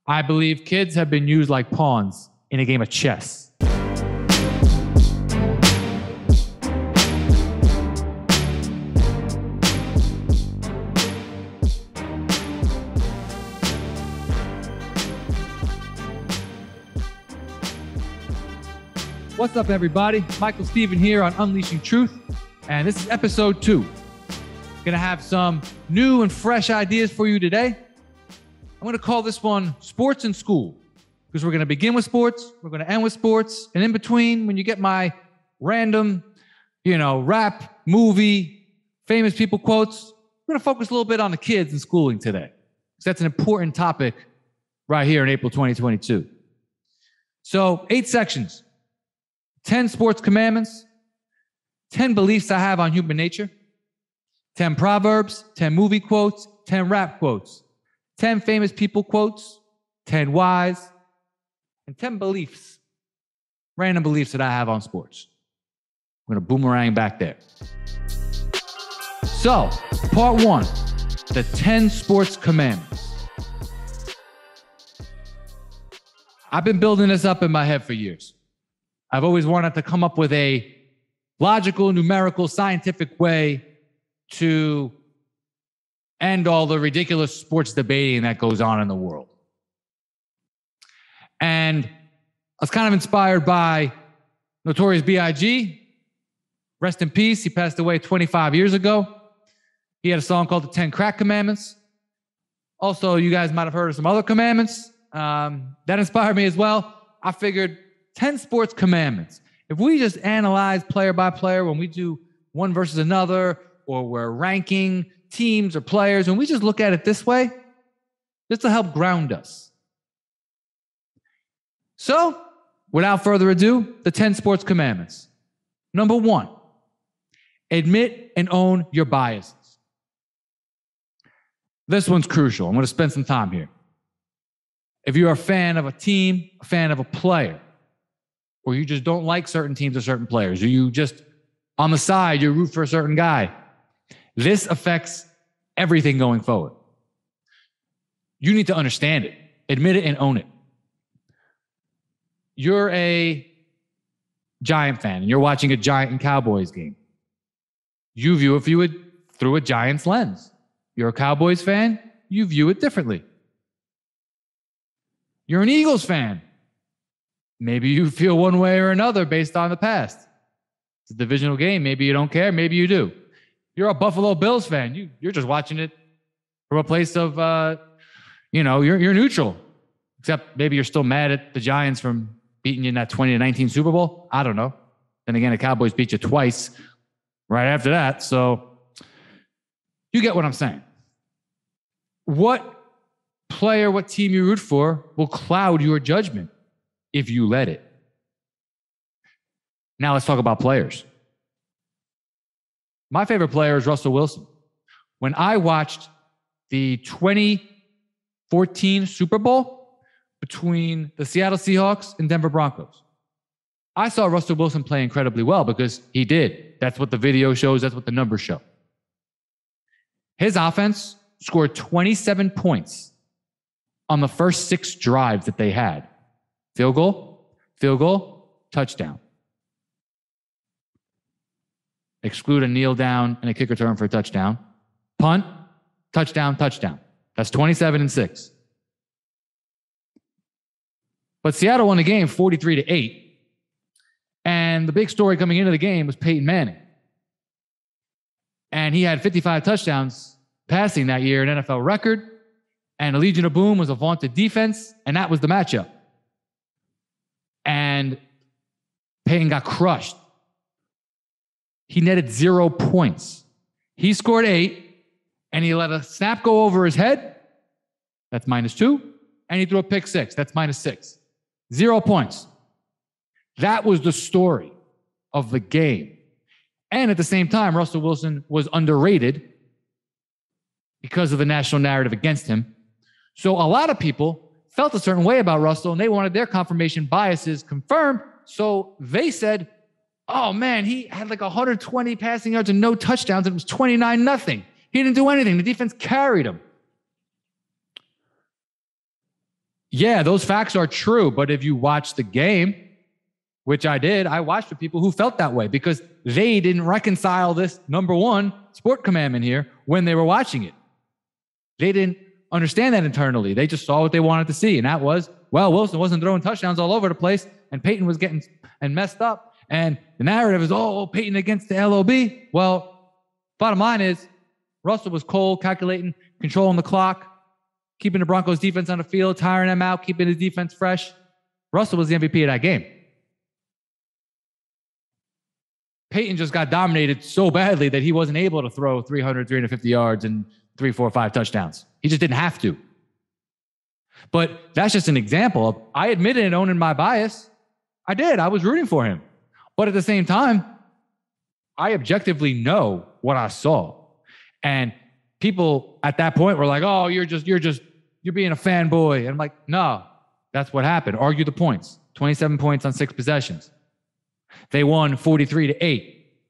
I believe kids have been used like pawns in a game of chess. What's up, everybody? Michael Stephen here on Unleashing Truth, and this is episode 2. Gonna have some new and fresh ideas for you today. I'm gonna call this one Sports in School, because we're gonna begin with sports, we're gonna end with sports, and in between, when you get my random, rap, movie, famous people quotes, we're gonna focus a little bit on the kids and schooling today, because that's an important topic right here in April 2022. So 8 sections. 10 sports commandments, 10 beliefs I have on human nature, 10 proverbs, 10 movie quotes, 10 rap quotes, 10 famous people quotes, 10 whys, and 10 beliefs, random beliefs that I have on sports. I'm going to boomerang back there. So, part 1, the 10 sports commandments. I've been building this up in my head for years. I've always wanted to come up with a logical, numerical, scientific way to end all the ridiculous sports debating that goes on in the world. And I was kind of inspired by Notorious B.I.G. Rest in peace. He passed away 25 years ago. He had a song called The 10 Crack Commandments. Also, you guys might have heard of some other commandments. That inspired me as well. I figured 10 sports commandments. If we just analyze player by player when we do one versus another, or we're ranking teams or players, and we just look at it this way, just to help ground us. So, without further ado, the 10 sports commandments. Number 1, admit and own your biases. This one's crucial. I'm going to spend some time here. If you're a fan of a team, a fan of a player, or you just don't like certain teams or certain players, or you just, on the side, you root for a certain guy, this affects everything going forward. You need to understand it, admit it, and own it. You're a Giant fan, and you're watching a Giant and Cowboys game. You view it through a Giants lens. You're a Cowboys fan, you view it differently. You're an Eagles fan. Maybe you feel one way or another based on the past. It's a divisional game. Maybe you don't care. Maybe you do. You're a Buffalo Bills fan. You're just watching it from a place of, you're neutral. Except maybe you're still mad at the Giants from beating you in that 20-19 Super Bowl. I don't know. Then again, the Cowboys beat you twice right after that. So you get what I'm saying. What player, what team you root for will cloud your judgment if you let it. Now let's talk about players. My favorite player is Russell Wilson. When I watched the 2014 Super Bowl between the Seattle Seahawks and Denver Broncos, I saw Russell Wilson play incredibly well because he did. That's what the video shows. That's what the numbers show. His offense scored 27 points on the first 6 drives that they had. Field goal, touchdown. Exclude a kneel down and a kick return for a touchdown. Punt, touchdown, touchdown. That's 27 and 6. But Seattle won the game 43-8. And the big story coming into the game was Peyton Manning. And he had 55 touchdowns passing that year, an NFL record. And the Legion of Boom was a vaunted defense, and that was the matchup. And Peyton got crushed. He netted 0 points. He scored 8, and he let a snap go over his head. That's -2. And he threw a pick 6. That's -6. 0 points. That was the story of the game. And at the same time, Russell Wilson was underrated because of the national narrative against him. So a lot of people felt a certain way about Russell, and they wanted their confirmation biases confirmed. So they said, oh man, he had like 120 passing yards and no touchdowns, and it was 29-0. He didn't do anything. The defense carried him. Yeah, those facts are true. But if you watch the game, which I did, I watched with people who felt that way because they didn't reconcile this number one sport commandment here when they were watching it. They didn't understand that internally. They just saw what they wanted to see. And that was, well, Wilson wasn't throwing touchdowns all over the place and Peyton was getting and messed up. And the narrative is, oh, Peyton against the LOB. Well, bottom line is Russell was cold, calculating, controlling the clock, keeping the Broncos defense on the field, tiring them out, keeping his defense fresh. Russell was the MVP of that game. Peyton just got dominated so badly that he wasn't able to throw 300, 350 yards and 3, 4, 5 touchdowns. He just didn't have to. But that's just an example of, I admitted in owning my bias. I did. I was rooting for him. But at the same time, I objectively know what I saw. And people at that point were like, oh, you're being a fanboy. And I'm like, no, that's what happened. Argue the points. 27 points on 6 possessions. They won 43-8.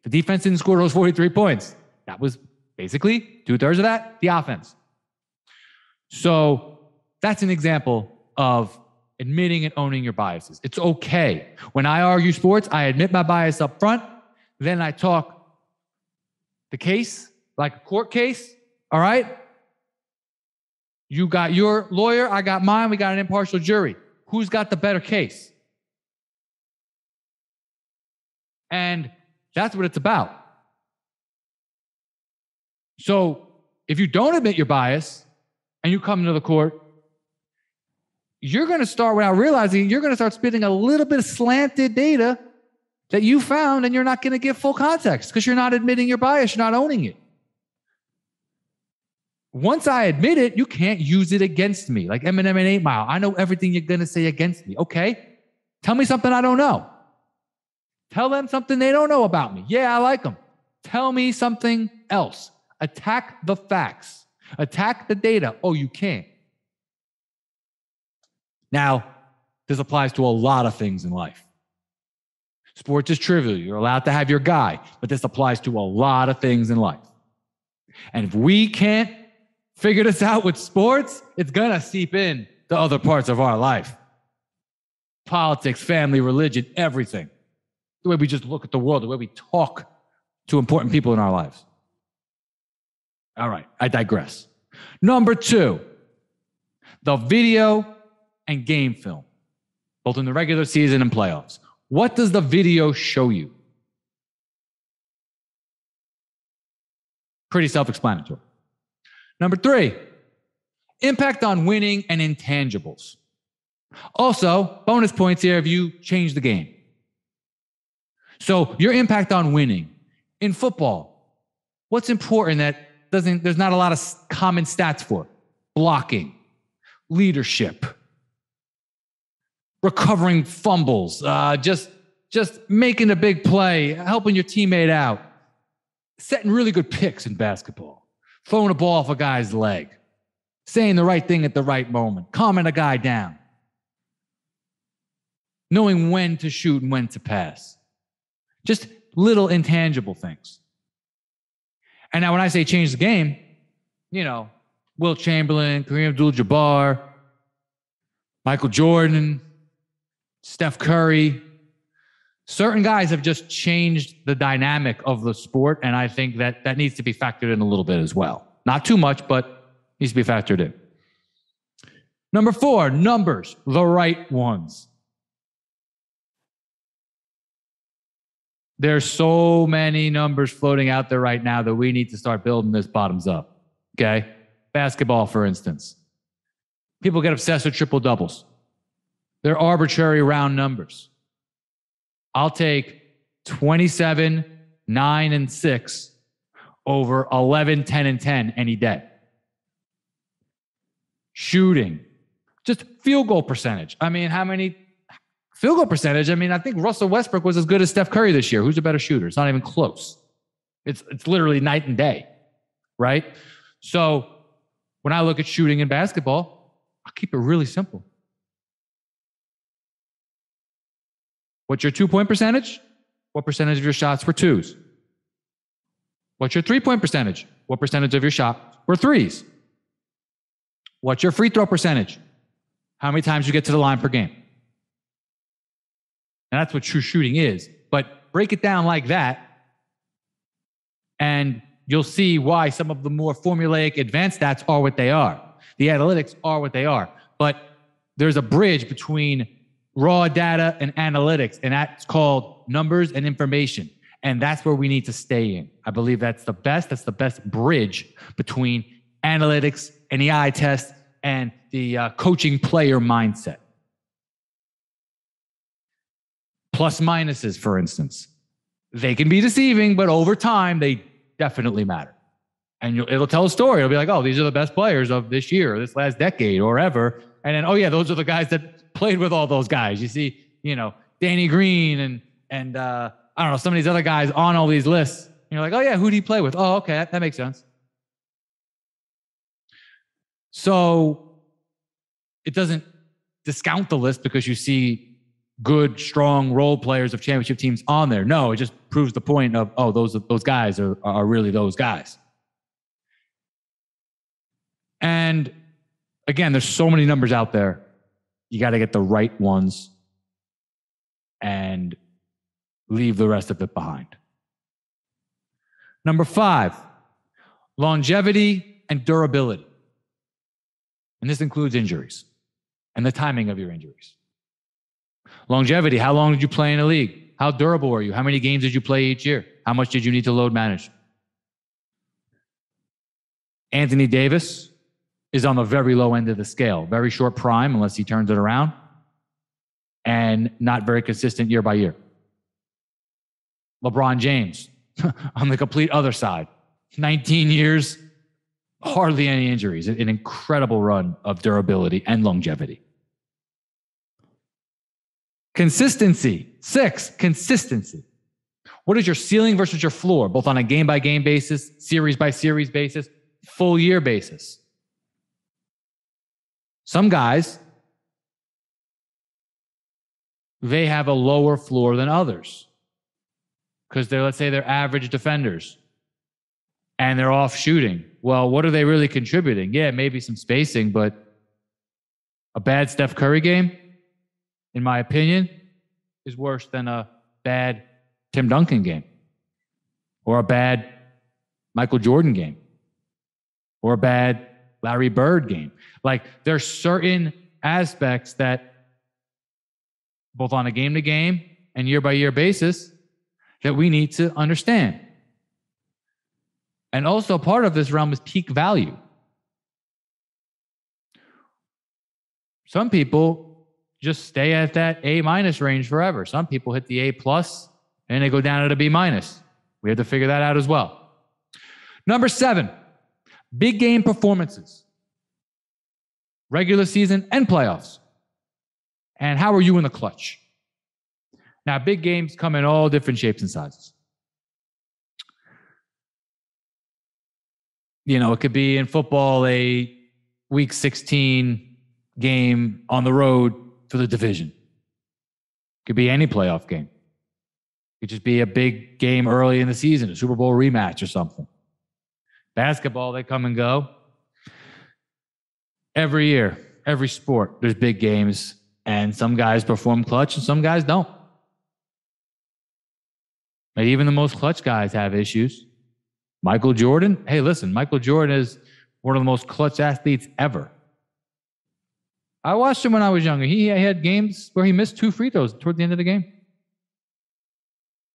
The defense didn't score those 43 points. That was basically 2/3 of that, the offense. So that's an example of admitting and owning your biases. It's okay. When I argue sports, I admit my bias up front. Then I talk the case, like a court case. All right? You got your lawyer, I got mine. We got an impartial jury. Who's got the better case? And that's what it's about. So if you don't admit your bias and you come into the court, you're going to start, without realizing, you're going to start spitting a little bit of slanted data that you found, and you're not going to give full context because you're not admitting your bias. You're not owning it. Once I admit it, you can't use it against me. Like Eminem and 8 Mile. I know everything you're going to say against me. Okay. Tell me something I don't know. Tell them something they don't know about me. Yeah, I like them. Tell me something else. Attack the facts. Attack the data. Oh, you can't. Now, this applies to a lot of things in life. Sports is trivial. You're allowed to have your guy, but this applies to a lot of things in life. And if we can't figure this out with sports, it's going to seep in to other parts of our life. Politics, family, religion, everything. The way we just look at the world, the way we talk to important people in our lives. All right, I digress. Number 2, the video and game film, both in the regular season and playoffs. What does the video show you? Pretty self-explanatory. Number 3, impact on winning and intangibles. Also, bonus points here if you change the game. So your impact on winning. In football, what's important that there's not a lot of common stats for? Blocking, leadership, recovering fumbles, just making a big play, helping your teammate out, setting really good picks in basketball, throwing a ball off a guy's leg, saying the right thing at the right moment, calming a guy down, knowing when to shoot and when to pass. Just little intangible things. And now when I say change the game, Wilt Chamberlain, Kareem Abdul-Jabbar, Michael Jordan, Steph Curry, certain guys have just changed the dynamic of the sport, and I think that needs to be factored in a little bit as well. Not too much, but needs to be factored in. Number 4, numbers, the right ones. There's so many numbers floating out there right now that we need to start building this bottoms up, okay? Basketball, for instance. People get obsessed with triple doubles. They're arbitrary round numbers. I'll take 27, 9, and 6 over 11, 10, and 10 any day. Shooting. Just field goal percentage. I mean, how many field goal percentage? I mean, I think Russell Westbrook was as good as Steph Curry this year. Who's a better shooter? It's not even close. It's literally night and day, right? So when I look at shooting in basketball, I'll keep it really simple. What's your 2-point percentage? What percentage of your shots were 2s? What's your 3-point percentage? What percentage of your shots were 3s? What's your free throw percentage? how many times you get to the line per game. And that's what true shooting is. But break it down like that, and you'll see why some of the more formulaic advanced stats are what they are. The analytics are what they are. But there's a bridge between raw data and analytics, and that's called numbers and information. And that's where we need to stay in. I believe that's the best bridge between analytics and the eye test and the coaching player mindset. Plus minuses, for instance. They can be deceiving, but over time, they definitely matter. And it'll tell a story. It'll be like, oh, these are the best players of this year, or this last decade, or ever. And then, oh yeah, those are the guys that played with all those guys. You see, Danny Green and I don't know, some of these other guys on all these lists. And you're like, oh yeah, who did he play with? Oh, okay, that makes sense. So it doesn't discount the list because you see good, strong role players of championship teams on there. No, it just proves the point of, oh, those guys are really those guys. And again, there's so many numbers out there. You got to get the right ones and leave the rest of it behind. Number 5, longevity and durability. And this includes injuries and the timing of your injuries. Longevity, how long did you play in a league? How durable are you? How many games did you play each year? How much did you need to load manage? Anthony Davis is on the very low end of the scale. Very short prime unless he turns it around, and not very consistent year by year. LeBron James on the complete other side. 19 years, hardly any injuries. An incredible run of durability and longevity. Consistency. 6, consistency. What is your ceiling versus your floor, both on a game-by-game basis, series-by-series basis, full year basis? Some guys, they have a lower floor than others because let's say they're average defenders and they're off shooting. Well, what are they really contributing? Yeah, maybe some spacing, but a bad Steph Curry game, in my opinion, is worse than a bad Tim Duncan game or a bad Michael Jordan game or a bad Larry Bird game. Like, there's certain aspects that both on a game-to-game and year-by-year basis that we need to understand. And also part of this realm is peak value. Some people just stay at that A- range forever. Some people hit the A+ and they go down to the B-. We have to figure that out as well. Number 7, big game performances. Regular season and playoffs. And how are you in the clutch? Now, big games come in all different shapes and sizes. It could be in football, a week 16 game on the road for the division. It could be any playoff game. It could just be a big game early in the season, a Super Bowl rematch or something. Basketball, they come and go. Every year, every sport, there's big games, and some guys perform clutch and some guys don't. And even the most clutch guys have issues. Michael Jordan, hey, listen, Michael Jordan is one of the most clutch athletes ever. I watched him when I was younger. He had games where he missed 2 free throws toward the end of the game.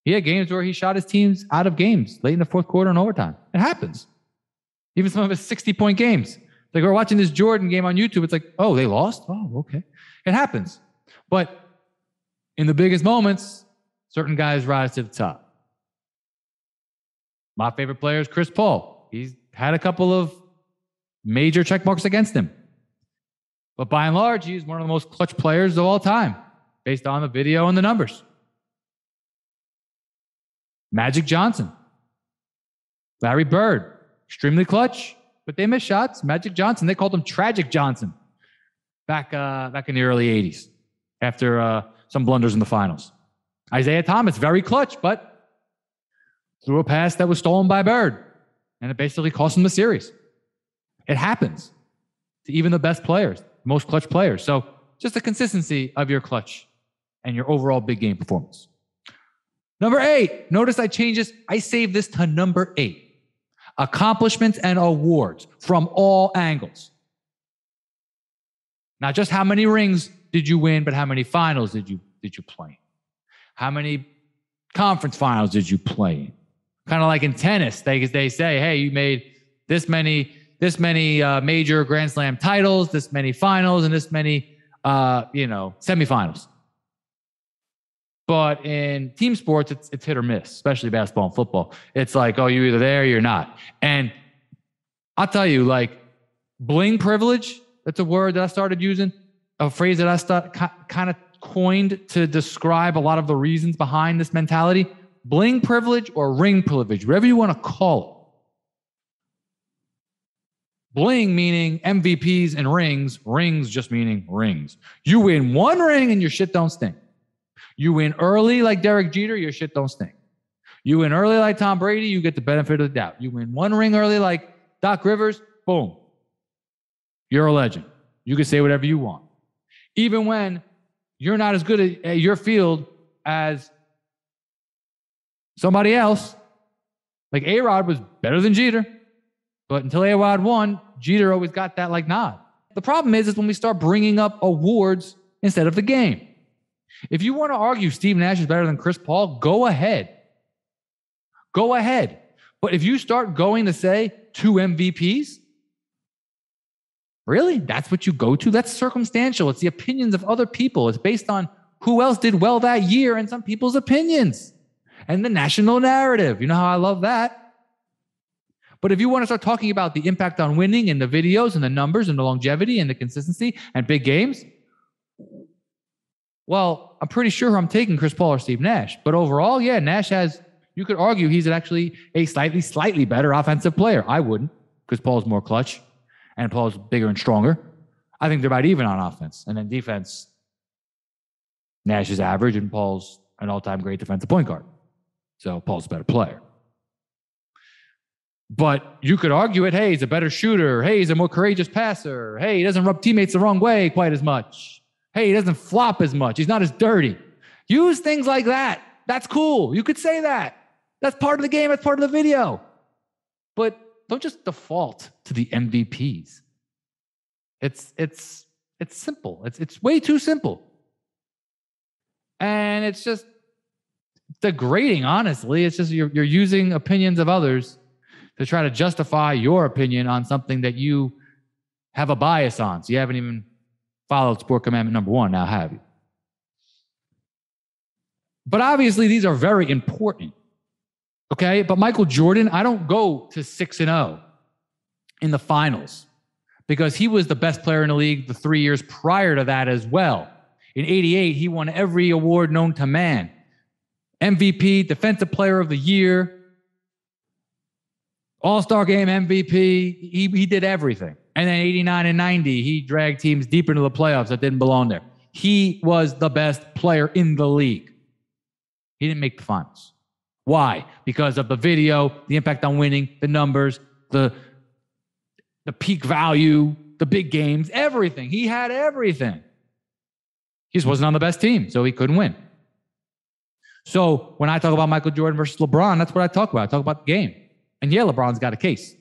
He had games where he shot his teams out of games late in the fourth quarter and overtime. It happens. Even some of his 60-point games. Like, we're watching this Jordan game on YouTube. It's like, oh, they lost? Oh, okay. It happens. But in the biggest moments, certain guys rise to the top. My favorite player is Chris Paul. He's had a couple of major check marks against him. But by and large, he's one of the most clutch players of all time, based on the video and the numbers. Magic Johnson. Larry Bird. Extremely clutch, but they missed shots. Magic Johnson, they called him Tragic Johnson back in the early 80s after some blunders in the finals. Isaiah Thomas, very clutch, but threw a pass that was stolen by Bird, and it basically cost him the series. It happens to even the best players, most clutch players. So just the consistency of your clutch and your overall big game performance. Number 8, notice I changed this. I saved this to number 8. Accomplishments and awards from all angles. Not just how many rings did you win, but how many finals did you play? How many conference finals did you play in? Kind of like in tennis, they say, hey, you made this many major Grand Slam titles, this many finals, and this many semifinals. But in team sports, it's hit or miss, especially basketball and football. It's like, oh, you're either there or you're not. And I'll tell you, like, bling privilege, that's a word that I started using, a phrase that I kind of coined to describe a lot of the reasons behind this mentality. Bling privilege or ring privilege, whatever you want to call it. Bling meaning MVPs and rings. Rings just meaning rings. You win one ring and your shit don't stink. You win early like Derek Jeter, your shit don't stink. You win early like Tom Brady, you get the benefit of the doubt. You win one ring early like Doc Rivers, boom. You're a legend. You can say whatever you want. Even when you're not as good at your field as somebody else, like A-Rod was better than Jeter, but until A-Rod won, Jeter always got that like nod. The problem is when we start bringing up awards instead of the game. If you want to argue Steve Nash is better than Chris Paul, go ahead. Go ahead. But if you start going to say 2 MVPs, really? That's what you go to? That's circumstantial. It's the opinions of other people. It's based on who else did well that year and some people's opinions and the national narrative. You know how I love that? But if you want to start talking about the impact on winning and the videos and the numbers and the longevity and the consistency and big games, well, I'm pretty sure I'm taking Chris Paul or Steve Nash. But overall, yeah, Nash has, you could argue he's actually a slightly better offensive player. I wouldn't, because Paul's more clutch and Paul's bigger and stronger. I think they're about even on offense. And then defense, Nash is average and Paul's an all-time great defensive point guard. So Paul's a better player. But you could argue it, hey, he's a better shooter. Hey, he's a more courageous passer. Hey, he doesn't rub teammates the wrong way quite as much. Hey, he doesn't flop as much. He's not as dirty. Use things like that. That's cool. You could say that. That's part of the game. That's part of the video. But don't just default to the MVPs. It's simple. It's way too simple. And it's just degrading, honestly. It's just you're using opinions of others to try to justify your opinion on something that you have a bias on. So you haven't even followed sport commandment number 1 now, have you? But obviously, these are very important. Okay? But Michael Jordan, I don't go to 6-0 in the finals because he was the best player in the league the 3 years prior to that as well. In 88, he won every award known to man. MVP, Defensive Player of the Year, All-Star Game MVP. He did everything. And then 89 and 90, he dragged teams deeper into the playoffs that didn't belong there. He was the best player in the league. He didn't make the finals. Why? Because of the video, the impact on winning, the numbers, the peak value, the big games, everything. He had everything. He just wasn't on the best team, so he couldn't win. So when I talk about Michael Jordan versus LeBron, that's what I talk about. I talk about the game. And yeah, LeBron's got a case.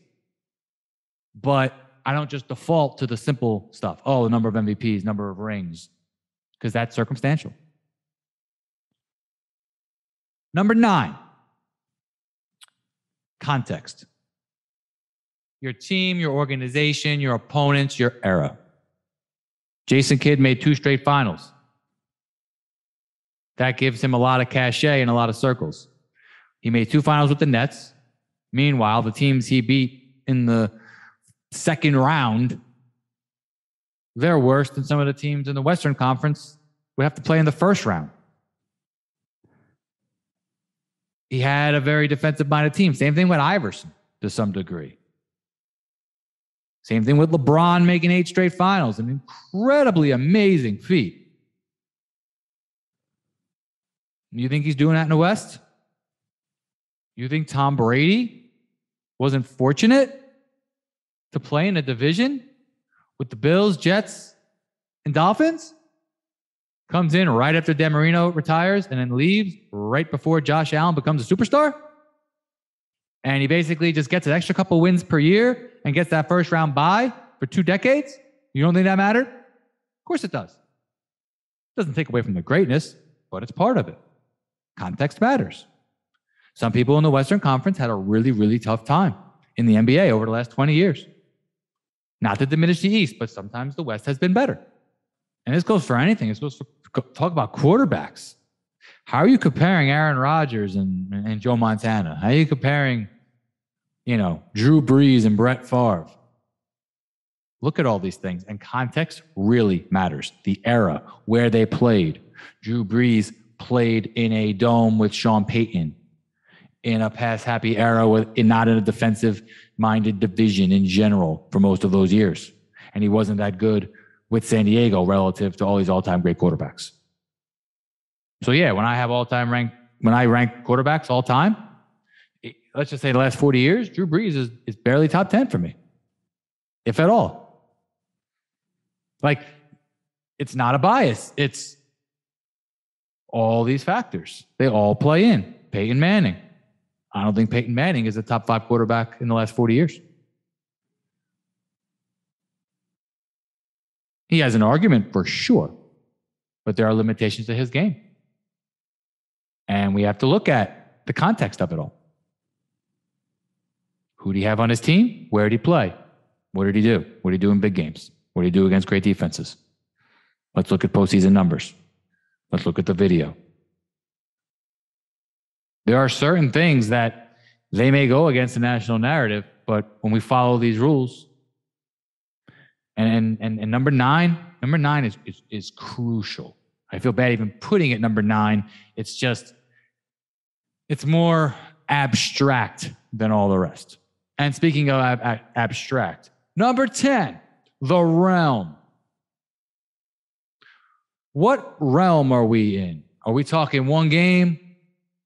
But I don't just default to the simple stuff. Oh, the number of MVPs, number of rings, because that's circumstantial. Number 9, context. Your team, your organization, your opponents, your era. Jason Kidd made 2 straight finals. That gives him a lot of cachet and a lot of circles. He made 2 finals with the Nets. Meanwhile, the teams he beat in the second round, they're worse than some of the teams in the Western Conference would have to play in the first round. He had a very defensive-minded team. Same thing with Iverson to some degree. Same thing with LeBron making 8 straight finals. An incredibly amazing feat. You think he's doing that in the West? You think Tom Brady wasn't fortunate to play in a division with the Bills, Jets, and Dolphins? comes in right after Dan Marino retires and then leaves right before Josh Allen becomes a superstar. And he basically just gets an extra couple wins per year and gets that first round bye for 2 decades. You don't think that mattered? Of course it does. It doesn't take away from the greatness, but it's part of it. Context matters. Some people in the Western Conference had a really, really tough time in the NBA over the last 20 years. Not to diminish the East, but sometimes the West has been better. And this goes for anything. This goes for talk about quarterbacks. How are you comparing Aaron Rodgers and Joe Montana? How are you comparing, Drew Brees and Brett Favre? Look at all these things. And context really matters. The era, where they played. Drew Brees played in a dome with Sean Payton in a pass-happy era, not in a defensive-minded division in general for most of those years. And he wasn't that good with San Diego relative to all these all-time great quarterbacks. So yeah, when I rank quarterbacks all time, let's just say the last 40 years, Drew Brees is barely top 10 for me, if at all. Like, it's not a bias. It's all these factors. They all play in. Peyton Manning. I don't think Peyton Manning is a top 5 quarterback in the last 40 years. He has an argument for sure, but there are limitations to his game. And we have to look at the context of it all. Who did he have on his team? Where did he play? What did he do? What did he do in big games? What did he do against great defenses? Let's look at postseason numbers. Let's look at the video. There are certain things that they may go against the national narrative, but when we follow these rules, and number nine is crucial. I feel bad even putting it number 9. It's more abstract than all the rest. And speaking of abstract, number 10, the realm. What realm are we in? Are we talking one game,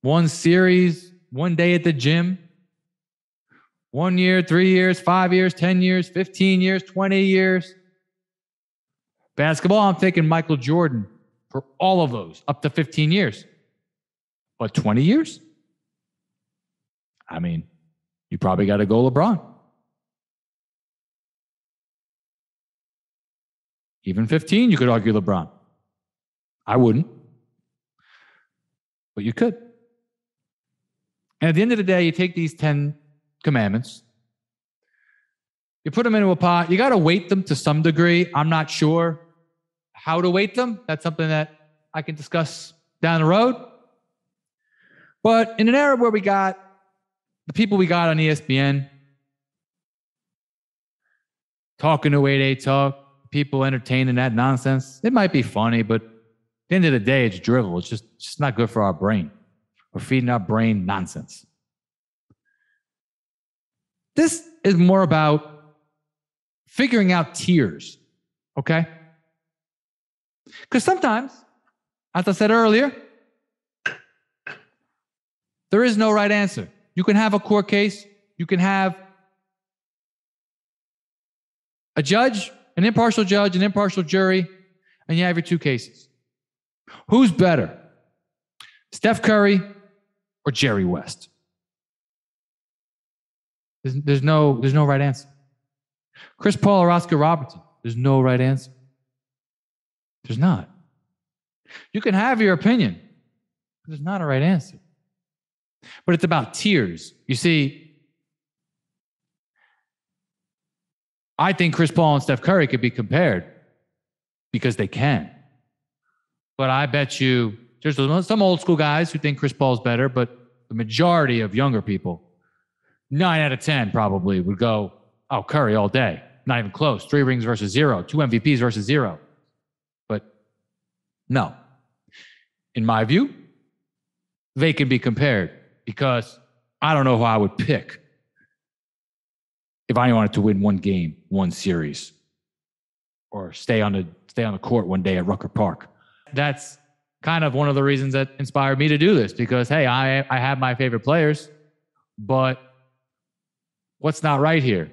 one series, one day at the gym, 1 year, 3 years, 5 years, 10 years, 15 years, 20 years? Basketball, I'm taking Michael Jordan for all of those, up to 15 years. But 20 years? I mean, you probably got to go LeBron. Even 15, you could argue LeBron. I wouldn't. But you could. And at the end of the day, you take these 10 commandments, you put them into a pot, you got to weight them to some degree. I'm not sure how to weight them. That's something that I can discuss down the road. But in an era where we got the people we got on ESPN talking the way they talk, people entertaining that nonsense, it might be funny, but at the end of the day, it's drivel. It's just not good for our brain. We're feeding our brain nonsense. This is more about figuring out tiers, okay? Because sometimes, as I said earlier, there is no right answer. You can have a court case. You can have a judge, an impartial jury, and you have your 2 cases. Who's better, Steph Curry or Jerry West? There's no right answer. Chris Paul or Oscar Robertson? There's no right answer. There's not. You can have your opinion, but there's not a right answer. But it's about tiers. You see, I think Chris Paul and Steph Curry could be compared because they can. But I bet you there's some old school guys who think Chris Paul's better, but the majority of younger people, 9 out of 10 probably would go, oh, Curry all day. Not even close. 3 rings versus 0. 2 MVPs versus 0. But no. In my view, they can be compared because I don't know who I would pick if I wanted to win one game, one series, or stay on the court one day at Rucker Park. That's kind of one of the reasons that inspired me to do this because, hey, I have my favorite players, but what's not right here?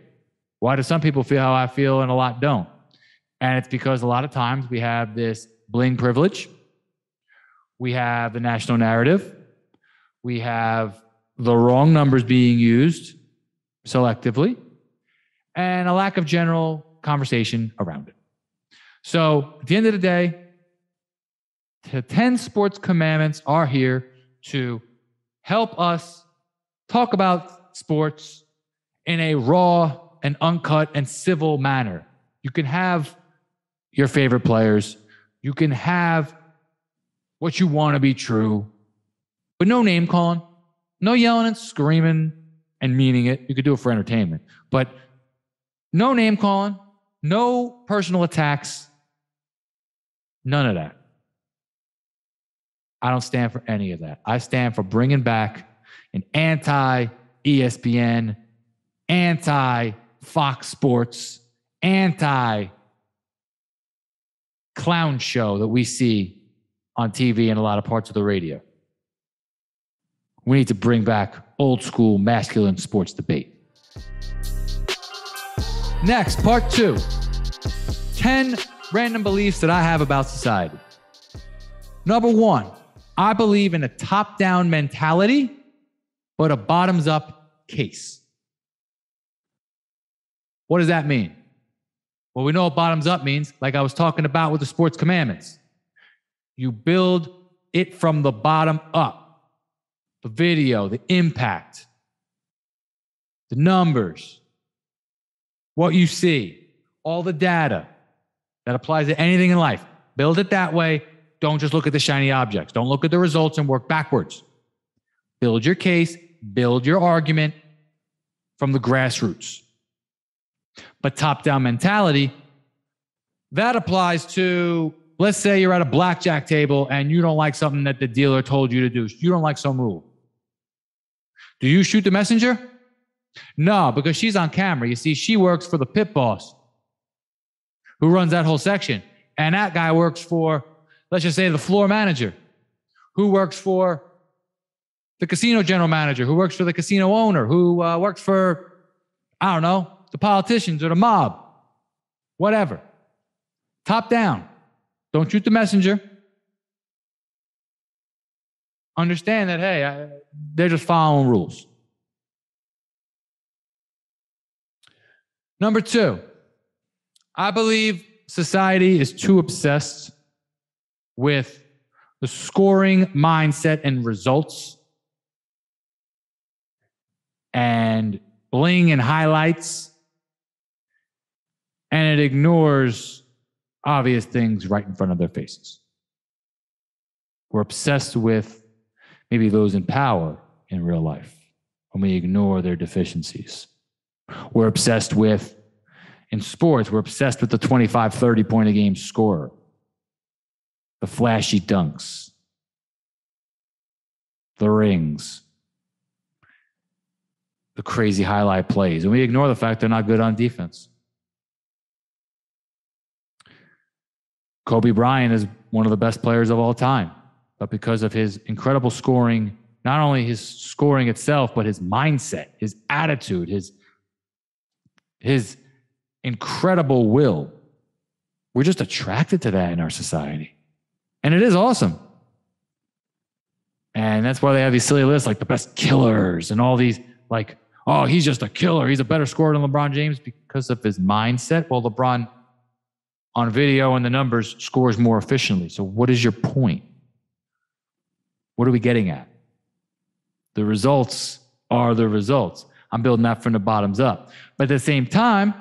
Why do some people feel how I feel and a lot don't? And it's because a lot of times we have this bling privilege We have the national narrative. We have the wrong numbers being used selectively, and a lack of general conversation around it. So at the end of the day, the 10 sports commandments are here to help us talk about sports in a raw and uncut and civil manner. You can have your favorite players. You can have what you want to be true, but no name calling, no yelling and screaming and meaning it. You could do it for entertainment, but no name calling, no personal attacks, none of that. I don't stand for any of that. I stand for bringing back an anti-ESPN, anti-Fox Sports, anti-clown show that we see on TV and a lot of parts of the radio. We need to bring back old school masculine sports debate. Next, part 2. 10 random beliefs that I have about society. Number 1, I believe in a top-down mentality, but a bottoms-up case. What does that mean? Well, we know what bottoms-up means, like I was talking about with the sports commandments. You build it from the bottom up. The video, the impact, the numbers, what you see, all the data that applies to anything in life. Build it that way. Don't just look at the shiny objects. Don't look at the results and work backwards. Build your case, build your argument from the grassroots. But top-down mentality, that applies to, let's say you're at a blackjack table and you don't like something that the dealer told you to do. You don't like some rule. Do you shoot the messenger? No, because she's on camera. You see, she works for the pit boss who runs that whole section. And that guy works for, let's just say, the floor manager, who works for the casino general manager, who works for the casino owner, who works for, I don't know, the politicians or the mob, whatever. Top down. Don't shoot the messenger. Understand that, hey, they're just following rules. Number 2, I believe society is too obsessed with the scoring mindset and results and bling and highlights, and it ignores obvious things right in front of their faces. We're obsessed with maybe those in power in real life, and we ignore their deficiencies. We're obsessed with, in sports, we're obsessed with the 25, 30 point a game scorer, the flashy dunks, the rings, the crazy highlight plays, and we ignore the fact they're not good on defense. Kobe Bryant is one of the best players of all time, but because of his incredible scoring, not only his scoring itself, but his mindset, his attitude, his incredible will, we're just attracted to that in our society. And it is awesome. And that's why they have these silly lists like the best killers and all these like, oh, he's just a killer. He's a better scorer than LeBron James because of his mindset. Well, LeBron on video and the numbers scores more efficiently. So what is your point? What are we getting at? The results are the results. I'm building that from the bottoms up. But at the same time,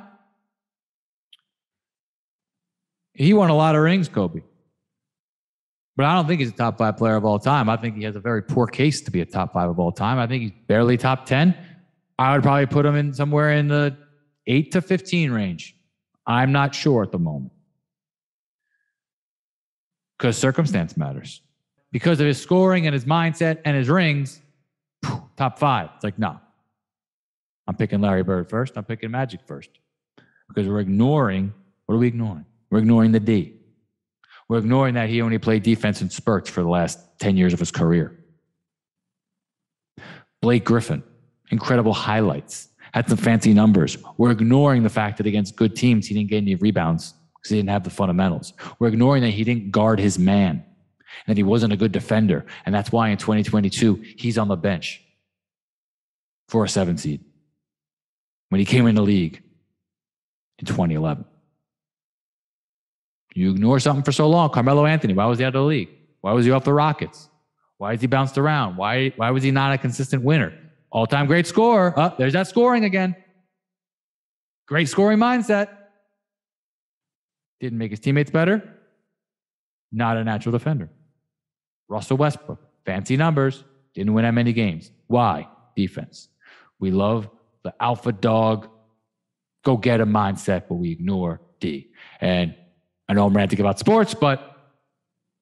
he won a lot of rings, Kobe. But I don't think he's a top 5 player of all time. I think he has a very poor case to be a top 5 of all time. I think he's barely top 10. I would probably put him in somewhere in the 8 to 15 range. I'm not sure at the moment. Because circumstance matters. Because of his scoring and his mindset and his rings, top 5. It's like, no. I'm picking Larry Bird first. I'm picking Magic first. Because we're ignoring, what are we ignoring? We're ignoring the D. We're ignoring that he only played defense in spurts for the last 10 years of his career. Blake Griffin, incredible highlights, had some fancy numbers. We're ignoring the fact that against good teams, he didn't get any rebounds because he didn't have the fundamentals. We're ignoring that he didn't guard his man. and that he wasn't a good defender. And that's why in 2022, he's on the bench for a 7 seed when he came in the league in 2011. You ignore something for so long. Carmelo Anthony, why was he out of the league? Why was he off the Rockets? Why has he bounced around? Why was he not a consistent winner? All-time great scorer. Oh, there's that scoring again. Great scoring mindset. Didn't make his teammates better. Not a natural defender. Russell Westbrook, fancy numbers, didn't win that many games. Why? Defense. We love the alpha dog, go get a mindset, but we ignore D. And I know I'm ranting about sports, but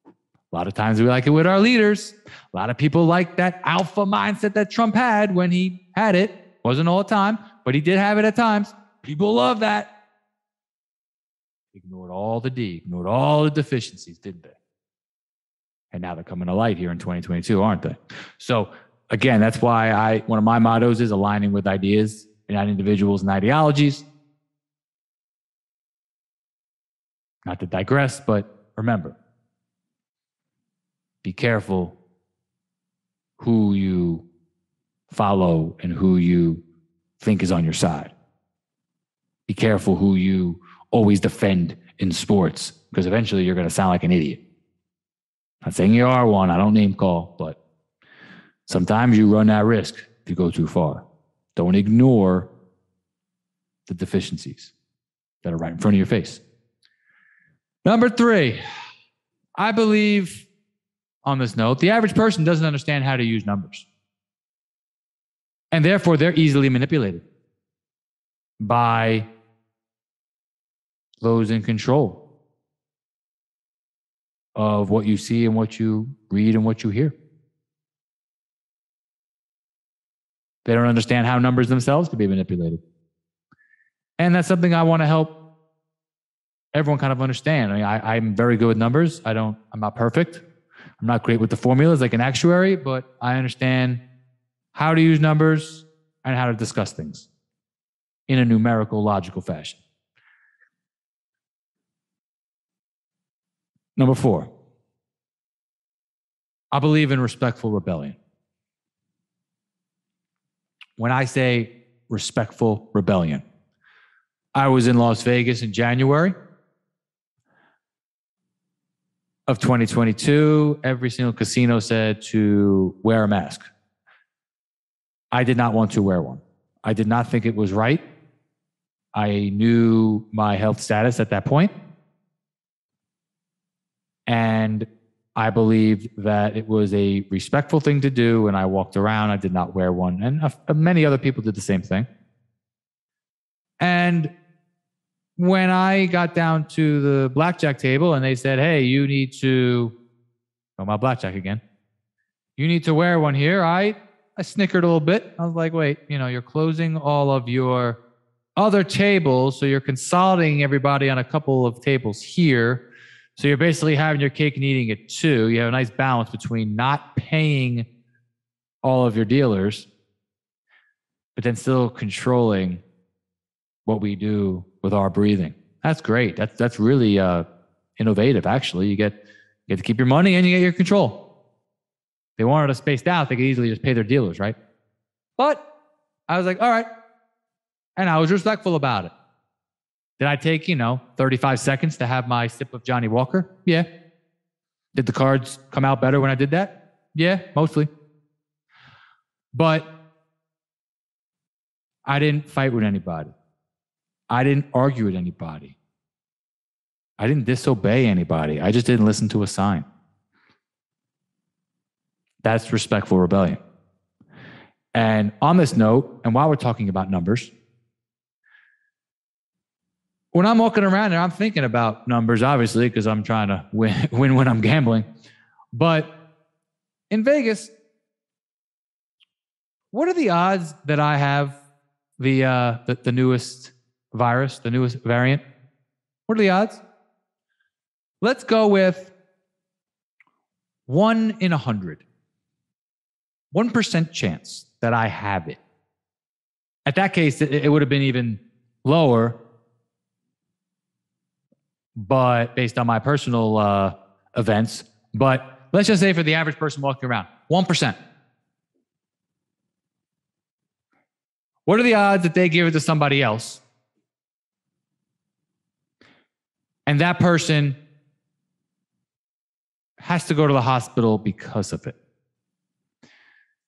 a lot of times we like it with our leaders. A lot of people like that alpha mindset that Trump had when he had it. Wasn't all the time, but he did have it at times. People love that. Ignored all the D, ignored all the deficiencies, didn't they? And now they're coming to light here in 2022, aren't they? So again, that's why one of my mottos is aligning with ideas and not individuals and ideologies. Not to digress, but remember, be careful who you follow and who you think is on your side. Be careful who you always defend in sports, because eventually you're going to sound like an idiot. Not saying you are one, I don't name call, but sometimes you run that risk if you go too far. Don't ignore the deficiencies that are right in front of your face. Number 3, I believe on this note, the average person doesn't understand how to use numbers. And therefore, they're easily manipulated by those in control of what you see and what you read and what you hear. They don't understand how numbers themselves can be manipulated. And that's something I want to help everyone kind of understand. I mean, I'm very good with numbers. I'm not perfect. I'm not great with the formulas like an actuary, but I understand how to use numbers and how to discuss things in a numerical, logical fashion. Number 4, I believe in respectful rebellion. When I say respectful rebellion, I was in Las Vegas in January of 2022. Every single casino said to wear a mask. I did not want to wear one. I did not think it was right. I knew my health status at that point. And I believed that it was a respectful thing to do. And I walked around. I did not wear one. And many other people did the same thing. And when I got down to the blackjack table and they said, hey, you need to, my blackjack again. You need to wear one here. I snickered a little bit. I was like, wait, you're closing all of your other tables. So you're consolidating everybody on a couple of tables here. So you're basically having your cake and eating it too. You have a nice balance between not paying all of your dealers, but then still controlling what we do with our breathing. That's great. That's really innovative, actually. You get to keep your money and you get your control. If they wanted us spaced out, they could easily just pay their dealers, right? But I was like, all right. And I was respectful about it. Did I take, 35 seconds to have my sip of Johnny Walker? Yeah. Did the cards come out better when I did that? Yeah, mostly. But I didn't fight with anybody. I didn't argue with anybody. I didn't disobey anybody. I just didn't listen to a sign. That's respectful rebellion. And on this note, and while we're talking about numbers, when I'm walking around there, I'm thinking about numbers, obviously, because I'm trying to win when I'm gambling. But in Vegas, what are the odds that I have the newest virus, the newest variant? What are the odds? Let's go with 1 in 100. 1% chance that I have it. At that case, it would have been even lower, but based on my personal events. But Let's just say for the average person walking around, 1%. What are the odds that they give it to somebody else and that person has to go to the hospital because of it?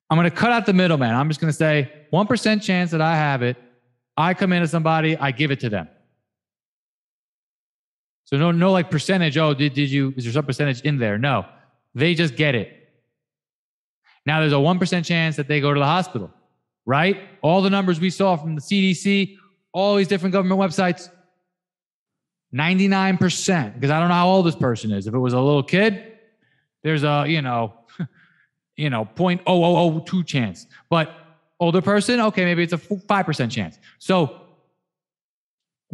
I'm going to cut out the middleman. I'm just going to say 1% chance that I have it. I come into somebody, I give it to them. So no like percentage. Oh, did you, is there some percentage in there? No, they just get it. Now there's a 1% chance that they go to the hospital, right? All the numbers we saw from the CDC, all these different government websites, 99%, because I don't know how old this person is. If it was a little kid, there's a, 0.0002 chance. But older person, okay, maybe it's a 5% chance. So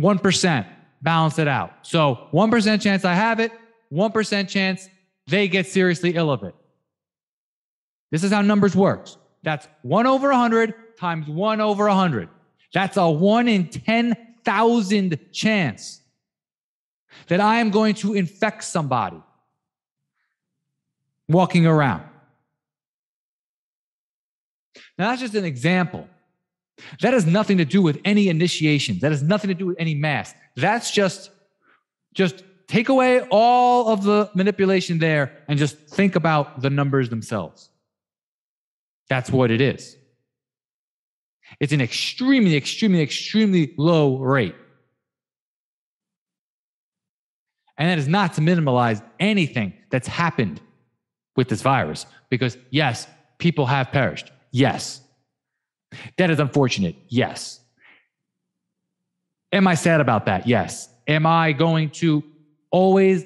1%, balance it out. So 1% chance I have it, 1% chance they get seriously ill of it. This is how numbers works. That's 1 over 100 times 1 over 100. That's a 1 in 10,000 chance that I am going to infect somebody walking around. Now, that's just an example. That has nothing to do with any initiations. That has nothing to do with any mass. That's just take away all of the manipulation there and just think about the numbers themselves. That's what it is. It's an extremely, extremely, extremely low rate. And that is not to minimize anything that's happened with this virus, because yes, people have perished. Yes. That is unfortunate. Yes. Am I sad about that? Yes. Am I going to always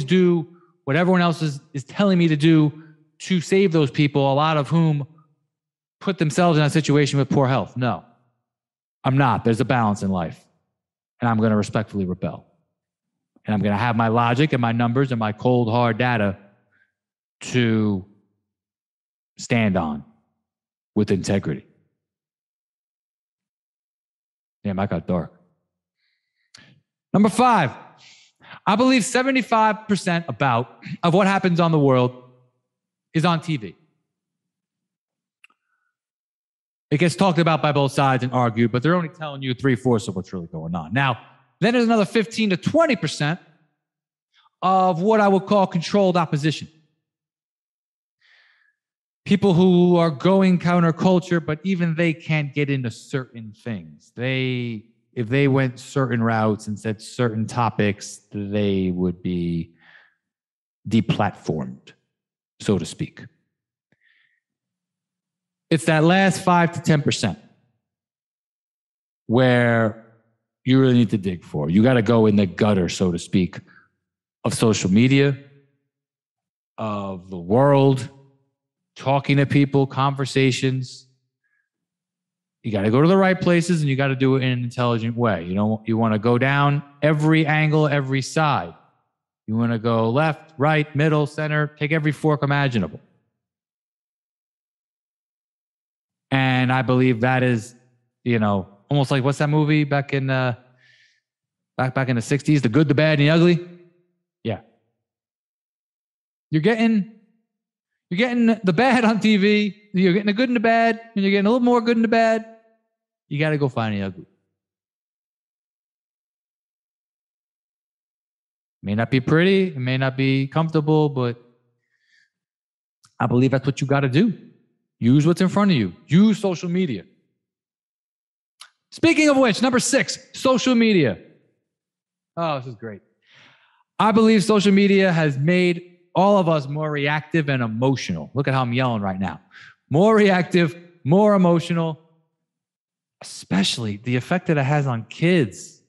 do what everyone else is telling me to do to save those people, a lot of whom put themselves in a situation with poor health? No, I'm not. There's a balance in life, and I'm going to respectfully rebel. And I'm going to have my logic and my numbers and my cold, hard data to stand on with integrity. Damn, I got dark. Number 5, I believe 75% of what happens on the world is on TV. It gets talked about by both sides and argued, but they're only telling you 3/4 of what's really going on. Now, then there's another 15 to 20% of what I would call controlled opposition. People who are going counterculture, but even they can't get into certain things. If they went certain routes and said certain topics, they would be deplatformed, so to speak. It's that last 5 to 10% where you really need to dig for. You got to go in the gutter, so to speak, of social media, of the world, talking to people, conversations. You got to go to the right places, and you got to do it in an intelligent way. You want to go down every angle, every side. You want to go left, right, middle, center, take every fork imaginable. And I believe that is, almost like, what's that movie back in the 60s, The Good, the Bad, and the Ugly? Yeah. You're getting the bad on TV, you're getting the good and the bad, and you're getting a little more good and the bad. You got to go find the ugly. May not be pretty, it may not be comfortable, but I believe that's what you got to do. Use what's in front of you. Use social media. Speaking of which, number 6, social media. Oh, this is great. I believe social media has made all of us more reactive and emotional. Look at how I'm yelling right now. More reactive, more emotional, especially the effect that it has on kids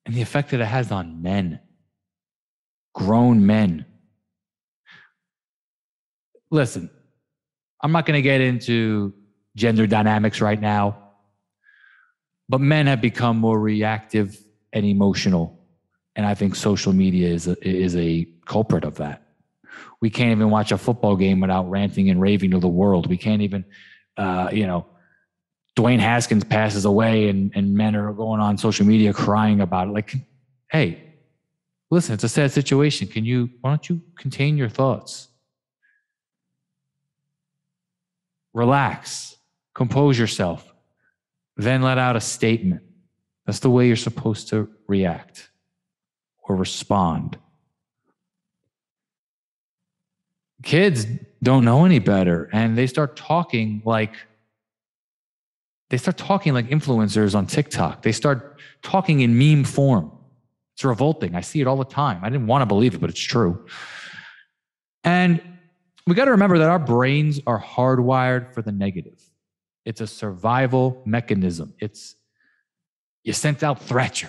and the effect that it has on men, grown men. Listen, I'm not going to get into gender dynamics right now, but men have become more reactive and emotional. And I think social media is a culprit of that. We can't even watch a football game without ranting and raving to the world. We can't even, Dwayne Haskins passes away and men are going on social media crying about it. Like, hey, listen, it's a sad situation. Why don't you contain your thoughts? Relax, compose yourself, then let out a statement. That's the way you're supposed to react or respond. Kids don't know any better, and they start talking like influencers on TikTok. They start talking in meme form. It's revolting. I see it all the time. I didn't want to believe it, but it's true. And we got to remember that our brains are hardwired for the negative. It's a survival mechanism. You sent out threats.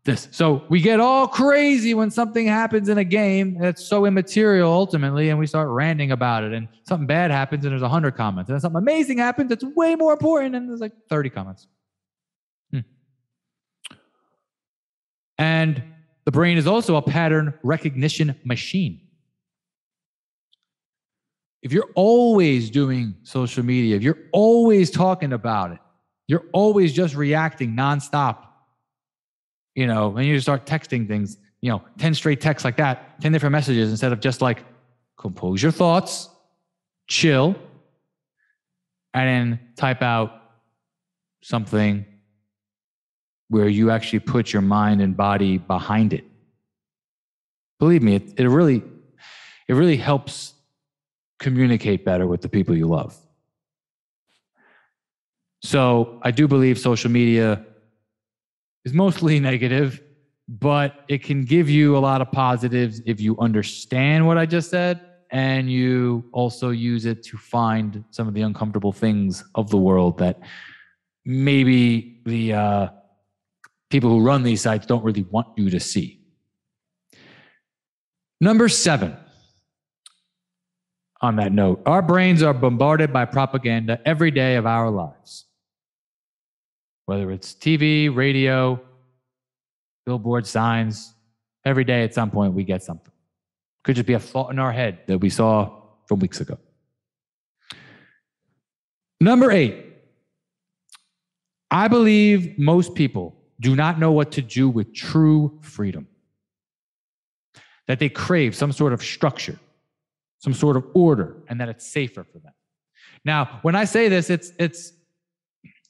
This. So we get all crazy when something happens in a game that's so immaterial ultimately, and we start ranting about it. And something bad happens and there's 100 comments. And then something amazing happens that's way more important and there's like 30 comments. And the brain is also a pattern recognition machine. If you're always doing social media, if you're always talking about it, you're always just reacting nonstop, and you start texting things, 10 straight texts like that, 10 different messages instead of just like compose your thoughts, chill, and then type out something where you actually put your mind and body behind it. Believe me, it really helps communicate better with the people you love. So I do believe social media is mostly negative, but it can give you a lot of positives if you understand what I just said, and you also use it to find some of the uncomfortable things of the world that maybe the people who run these sites don't really want you to see. Number 7. On that note, our brains are bombarded by propaganda every day of our lives. Whether it's TV, radio, billboard signs, every day at some point we get something. Could just be a thought in our head that we saw from weeks ago. Number 8, I believe most people do not know what to do with true freedom. That they crave some sort of structure, some sort of order, and that it's safer for them. Now, when I say this,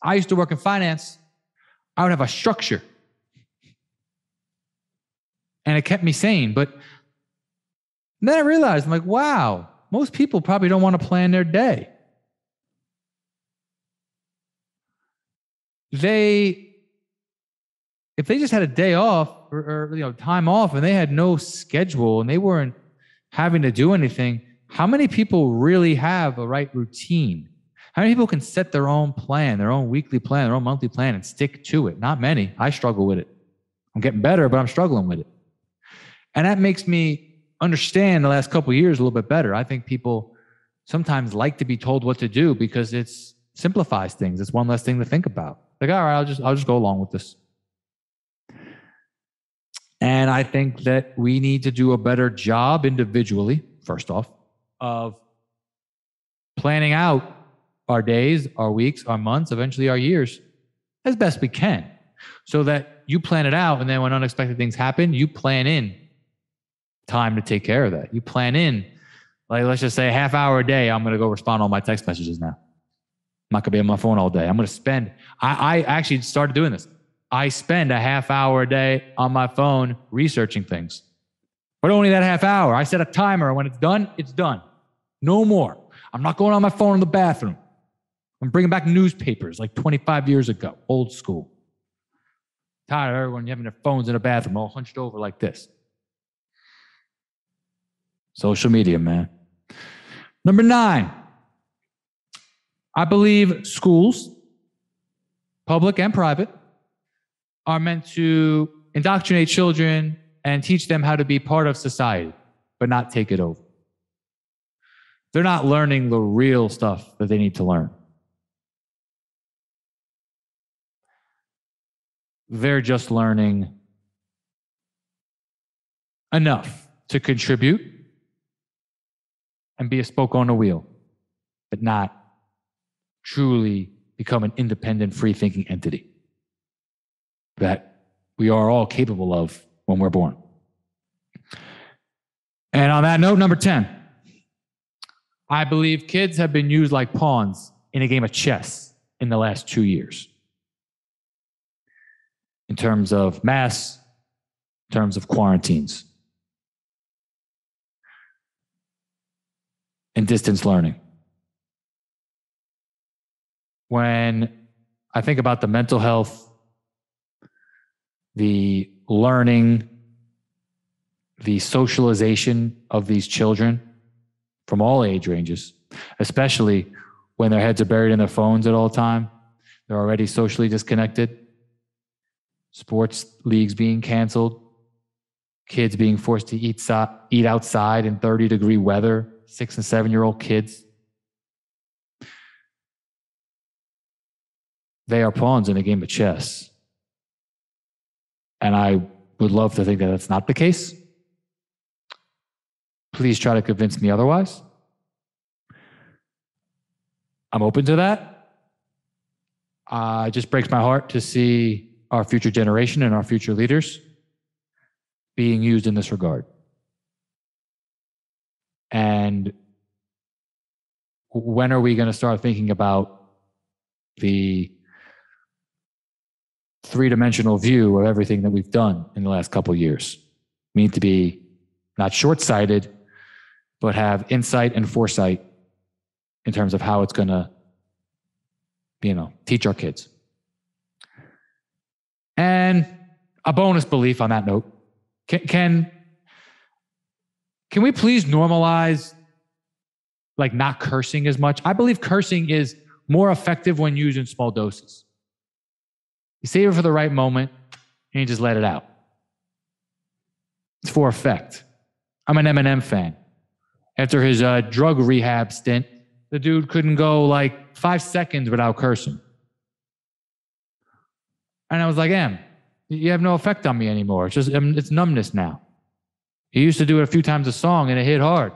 I used to work in finance. I would have a structure. And it kept me sane. But then I realized, I'm like, wow, most people probably don't want to plan their day. If they just had a day off or time off and they had no schedule and they weren't having to do anything, how many people really have a right routine? How many people can set their own plan, their own weekly plan, their own monthly plan and stick to it? Not many. I struggle with it. I'm getting better, but I'm struggling with it. And that makes me understand the last couple of years a little bit better. I think people sometimes like to be told what to do because it simplifies things. It's one less thing to think about. Like, all right, I'll just go along with this. And I think that we need to do a better job individually, first off, of planning out our days, our weeks, our months, eventually our years, as best we can, so that you plan it out, and then when unexpected things happen, you plan in time to take care of that. You plan in, like, let's just say a half hour a day, I'm going to go respond to all my text messages now. I'm not going to be on my phone all day. I'm going to spend, I actually started doing this. I spend a half hour a day on my phone researching things. But only that half hour. I set a timer. When it's done, it's done. No more. I'm not going on my phone in the bathroom. I'm bringing back newspapers like 25 years ago, old school. Tired of everyone having their phones in the bathroom all hunched over like this. Social media, man. Number 9, I believe schools, public and private, are meant to indoctrinate children and teach them how to be part of society, but not take it over. They're not learning the real stuff that they need to learn. They're just learning enough to contribute and be a spoke on the wheel, but not truly become an independent, free-thinking entity that we are all capable of when we're born. And on that note, number 10, I believe kids have been used like pawns in a game of chess in the last 2 years. In terms of mass, in terms of quarantines, and distance learning. When I think about the mental health, the learning, the socialization of these children from all age ranges, especially when their heads are buried in their phones at all time, they're already socially disconnected, sports leagues being canceled, kids being forced to eat outside in 30-degree weather, 6 and 7-year-old kids. They are pawns in a game of chess. And I would love to think that that's not the case. Please try to convince me otherwise. I'm open to that. It just breaks my heart to see our future generation and our future leaders being used in this regard. And when are we going to start thinking about the three-dimensional view of everything that we've done in the last couple of years? We need to be not short-sighted, but have insight and foresight in terms of how it's going to, teach our kids. And a bonus belief on that note, can we please normalize not cursing as much? I believe cursing is more effective when used in small doses. You save it for the right moment and you just let it out. It's for effect. I'm an Eminem fan. After his drug rehab stint, the dude couldn't go 5 seconds without cursing. And I was like, you have no effect on me anymore. It's numbness now. He used to do it a few times a song and it hit hard.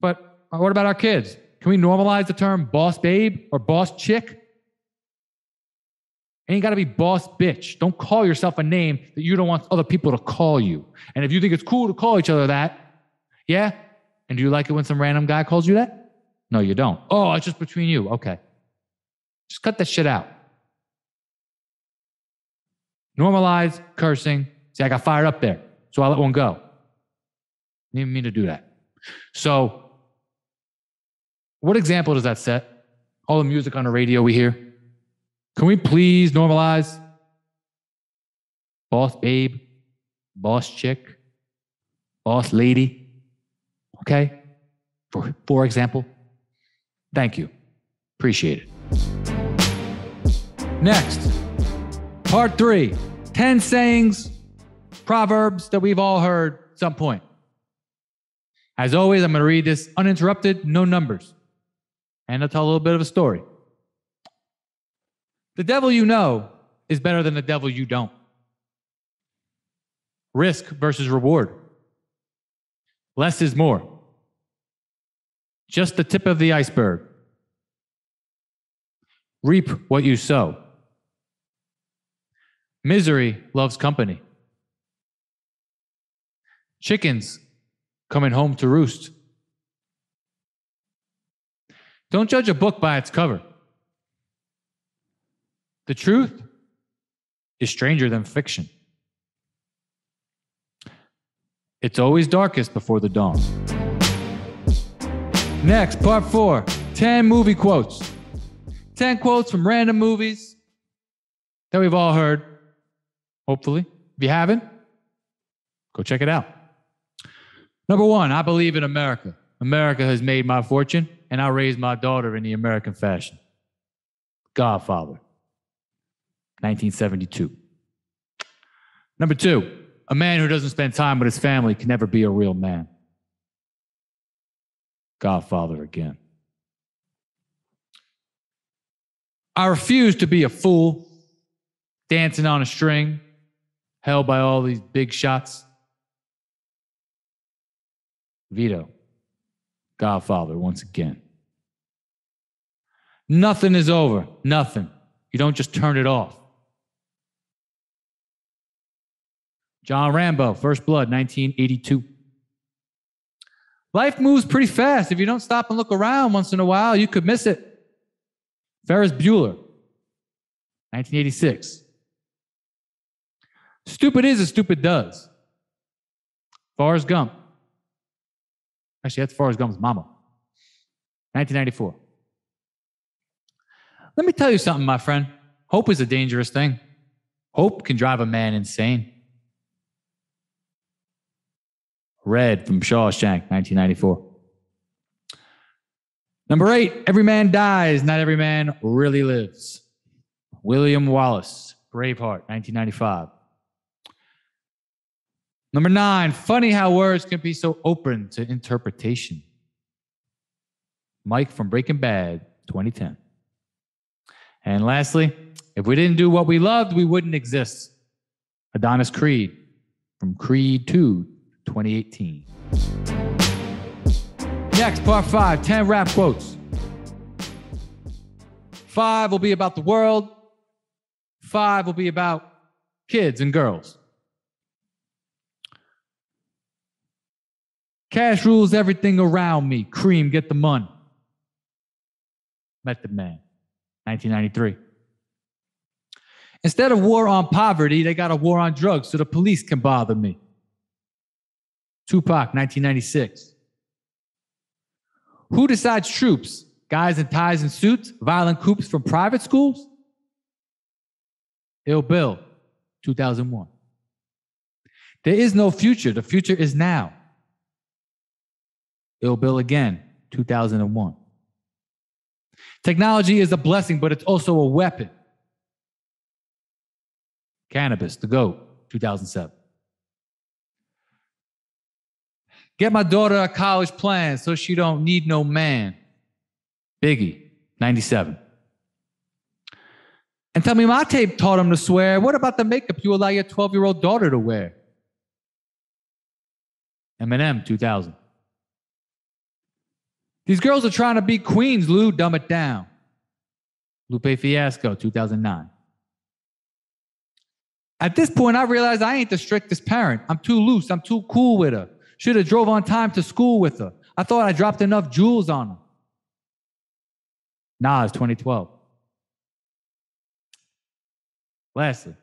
But what about our kids? Can we normalize the term boss babe or boss chick? Ain't got to be boss bitch. Don't call yourself a name that you don't want other people to call you. And if you think it's cool to call each other that, yeah? And do you like it when some random guy calls you that? No, you don't. Oh, it's just between you. Okay. Just cut that shit out. Normalize cursing. See, I got fired up there, so I let one go. Didn't even mean to do that. So, what example does that set? All the music on the radio we hear. Can we please normalize boss babe, boss chick, boss lady? Okay? For example. Thank you. Appreciate it. Next, part 3, 10 sayings, proverbs that we've all heard at some point. As always, I'm going to read this uninterrupted, no numbers. And I'll tell a little bit of a story. The devil you know is better than the devil you don't. Risk versus reward. Less is more. Just the tip of the iceberg. Reap what you sow. Misery loves company. Chickens coming home to roost. Don't judge a book by its cover. The truth is stranger than fiction. It's always darkest before the dawn. Next, part 4, 10 movie quotes. 10 quotes from random movies that we've all heard, hopefully. If you haven't, go check it out. Number 1, I believe in America. America has made my fortune, and I raised my daughter in the American fashion. Godfather. 1972. Number 2, a man who doesn't spend time with his family can never be a real man. Godfather again. I refuse to be a fool, dancing on a string, held by all these big shots. Vito. Godfather once again. Nothing is over. Nothing. You don't just turn it off. John Rambo, First Blood, 1982. Life moves pretty fast. If you don't stop and look around once in a while, you could miss it. Ferris Bueller, 1986. Stupid is as stupid does. Forrest Gump. Actually, that's Forrest Gump's mama. 1994. Let me tell you something, my friend. Hope is a dangerous thing. Hope can drive a man insane. Red from Shawshank, 1994. Number 8, every man dies, not every man really lives. William Wallace, Braveheart, 1995. Number 9, funny how words can be so open to interpretation. Mike from Breaking Bad, 2010. And lastly, if we didn't do what we loved, we wouldn't exist. Adonis Creed from Creed 2, 2018. Next, part 5, 10 rap quotes. 5 will be about the world. 5 will be about kids and girls. Cash rules everything around me. Cream, get the money. Method Man, 1993. Instead of war on poverty, they got a war on drugs so the police can bother me. Tupac, 1996. Who decides troops? Guys in ties and suits? Violent coups from private schools? Ill Bill, 2001. There is no future. The future is now. Ill Bill again, 2001. Technology is a blessing, but it's also a weapon. Cannabis, the GOAT, 2007. Get my daughter a college plan so she don't need no man. Biggie, 97. And tell me my tape taught him to swear. What about the makeup you allow your 12-year-old daughter to wear? Eminem, 2000. These girls are trying to be queens, Lou. Dumb it down. Lupe Fiasco, 2009. At this point, I realized I ain't the strictest parent. I'm too loose. I'm too cool with her. Should have drove on time to school with her. I thought I dropped enough jewels on her. Nas, 2012. Lastly,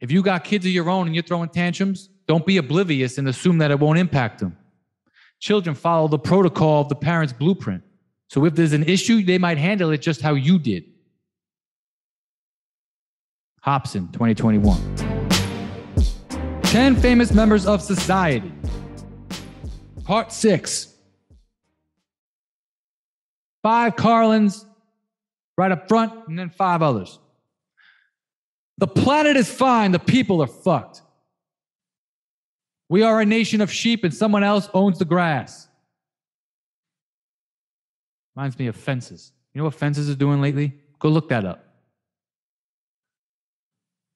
if you got kids of your own and you're throwing tantrums, don't be oblivious and assume that it won't impact them. Children follow the protocol of the parent's blueprint. So if there's an issue, they might handle it just how you did. Hobson, 2021. 10 famous members of society. Part 6. 5 Carlins right up front, and then 5 others. The planet is fine, the people are fucked. We are a nation of sheep and someone else owns the grass. Reminds me of Fences. You know what Fences is doing lately? Go look that up.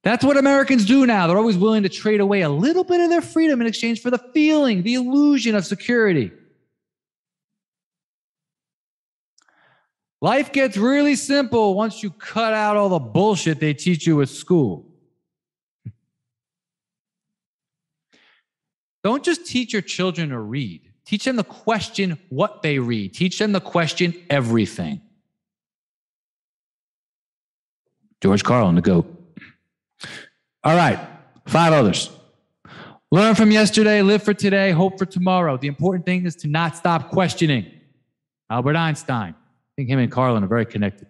That's what Americans do now. They're always willing to trade away a little bit of their freedom in exchange for the feeling, the illusion of security. Life gets really simple once you cut out all the bullshit they teach you at school. Don't just teach your children to read. Teach them to question what they read. Teach them to question everything. George Carlin, the GOAT. All right, 5 others. Learn from yesterday, live for today, hope for tomorrow. The important thing is to not stop questioning. Albert Einstein. I think him and Carlin are very connected.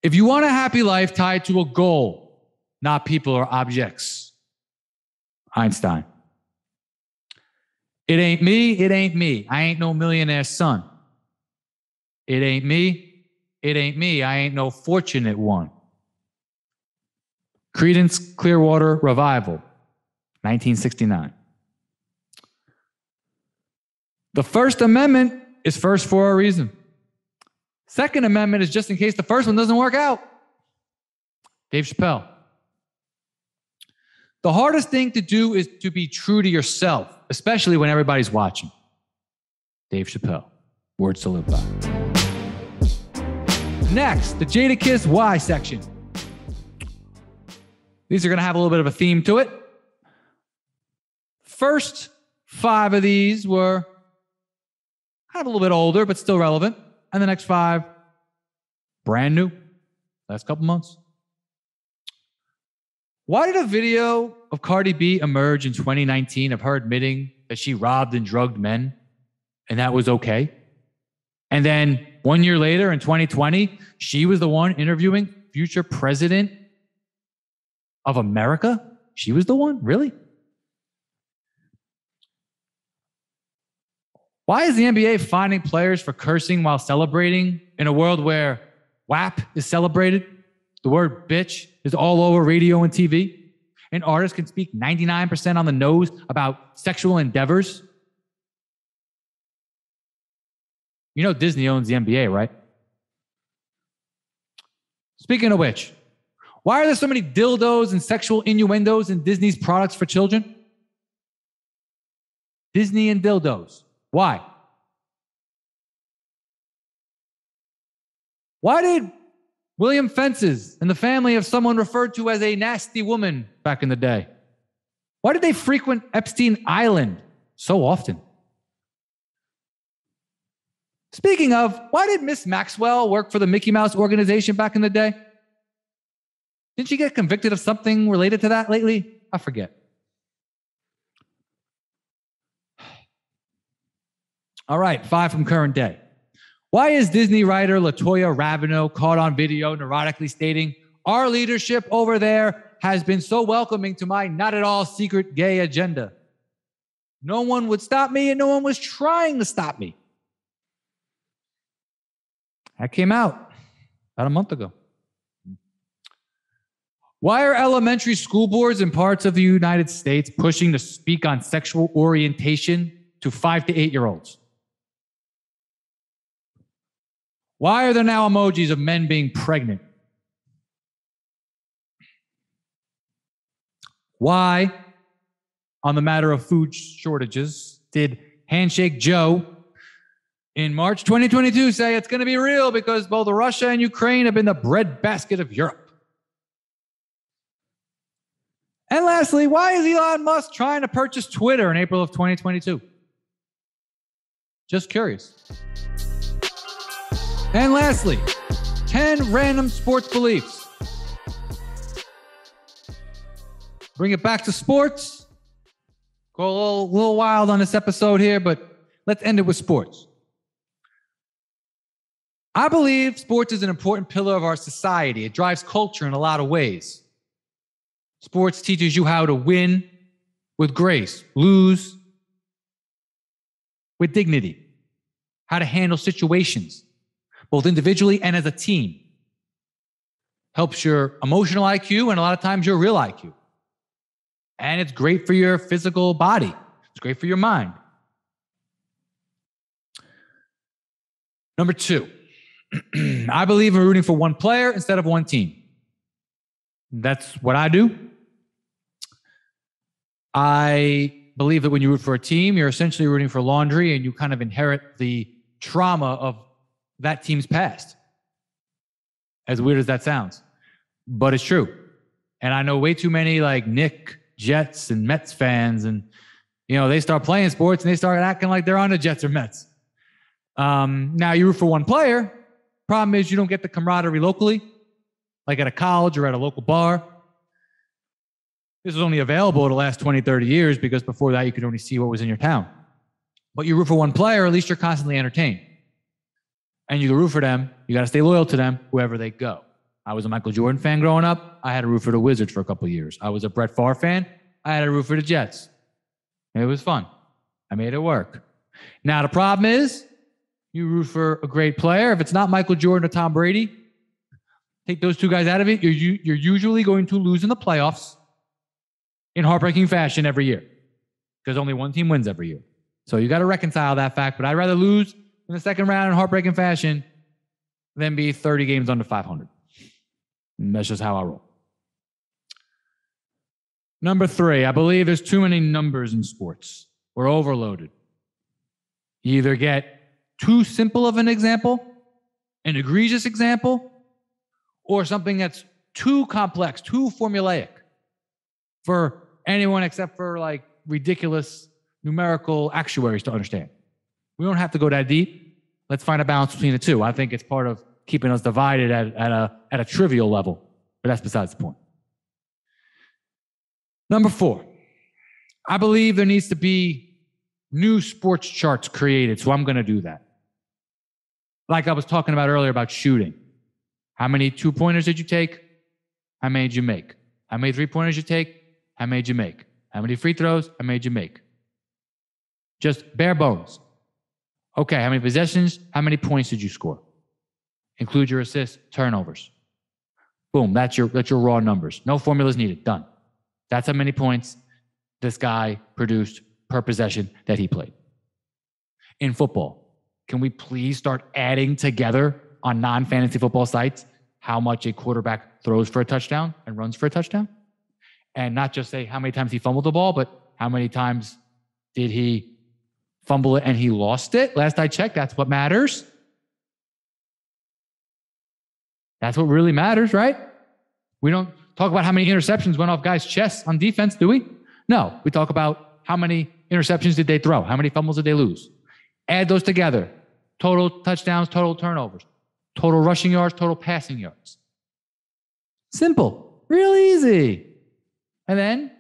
If you want a happy life, tie it to a goal, not people or objects. Einstein. It ain't me, it ain't me. I ain't no millionaire's son. It ain't me, I ain't no fortunate one. Creedence Clearwater Revival, 1969. The First Amendment is first for a reason. Second Amendment is just in case the first one doesn't work out. Dave Chappelle. The hardest thing to do is to be true to yourself, especially when everybody's watching. Dave Chappelle. Words to live by. Next, the Jadakiss Why section. These are going to have a little bit of a theme to it. First, 5 of these were kind of a little bit older, but still relevant. And the next 5, brand new, last couple months. Why did a video of Cardi B emerge in 2019 of her admitting that she robbed and drugged men and that was okay? And then 1 year later in 2020, she was the one interviewing future president of America? She was the one? Really? Why is the NBA fining players for cursing while celebrating in a world where WAP is celebrated? The word bitch is all over radio and TV. And artists can speak 99% on the nose about sexual endeavors. You know Disney owns the NBA, right? Speaking of which, why are there so many dildos and sexual innuendos in Disney's products for children? Disney and dildos. Why? Why did William Fences and the family of someone referred to as a nasty woman back in the day? Why did they frequent Epstein Island so often? Speaking of, why did Miss Maxwell work for the Mickey Mouse organization back in the day? Didn't she get convicted of something related to that lately? I forget. All right, 5 from current day. Why is Disney writer LaToya Raveneau caught on video neurotically stating, "Our leadership over there has been so welcoming to my not at all secret gay agenda. No one would stop me and no one was trying to stop me." That came out about a month ago. Why are elementary school boards in parts of the United States pushing to speak on sexual orientation to 5 to 8-year-olds? Why are there now emojis of men being pregnant? Why, on the matter of food shortages, did Handshake Joe in March 2022 say it's going to be real because both Russia and Ukraine have been the breadbasket of Europe? And lastly, why is Elon Musk trying to purchase Twitter in April of 2022? Just curious. And lastly, 10 random sports beliefs. Bring it back to sports. Go a little wild on this episode here, but let's end it with sports. I believe sports is an important pillar of our society. It drives culture in a lot of ways. Sports teaches you how to win with grace, lose with dignity, how to handle situations, both individually and as a team. Helps your emotional IQ and a lot of times your real IQ. And it's great for your physical body. It's great for your mind. Number 2, I believe in rooting for one player instead of one team. That's what I do. I believe that when you root for a team, you're essentially rooting for laundry and you kind of inherit the trauma of that team's past. As weird as that sounds. But it's true. And I know way too many like Nick, Jets, and Mets fans. And, you know, they start playing sports and they start acting like they're on the Jets or Mets. Now you root for one player. Problem is you don't get the camaraderie locally, like at a college or at a local bar. This was only available the last 20, 30 years because before that you could only see what was in your town. But you root for one player, at least you're constantly entertained. And you can root for them. You got to stay loyal to them wherever they go. I was a Michael Jordan fan growing up. I had to root for the Wizards for a couple of years. I was a Brett Favre fan. I had to root for the Jets. It was fun. I made it work. Now the problem is you root for a great player. If it's not Michael Jordan or Tom Brady, take those two guys out of it. You're usually going to lose in the playoffs in heartbreaking fashion every year because only one team wins every year. So you got to reconcile that fact. But I'd rather lose in the second round in heartbreaking fashion than be 30 games under 500. And that's just how I roll. Number 3, I believe there's too many numbers in sports. We're overloaded. You either get too simple of an example, an egregious example, or something that's too complex, too formulaic for anyone except for like ridiculous numerical actuaries to understand. We don't have to go that deep. Let's find a balance between the two. I think it's part of keeping us divided at a trivial level, but that's besides the point. Number 4, I believe there needs to be new sports charts created, so I'm going to do that. Like I was talking about earlier about shooting. How many 2-pointers did you take? How many did you make? How many 3-pointers you take? How many did you make? How many free throws? How many did you make? Just bare bones. Okay, how many possessions? How many points did you score? Include your assists, turnovers. Boom, that's your raw numbers. No formulas needed. Done. That's how many points this guy produced per possession that he played. In football, can we please start adding together on non-fantasy football sites how much a quarterback throws for a touchdown and runs for a touchdown? And not just say how many times he fumbled the ball, but how many times did he fumble it and he lost it? Last I checked, that's what matters. That's what really matters, right? We don't talk about how many interceptions went off guys' chests on defense, do we? No, we talk about how many interceptions did they throw? How many fumbles did they lose? Add those together. Total touchdowns, total turnovers, total rushing yards, total passing yards. Simple, real easy. And then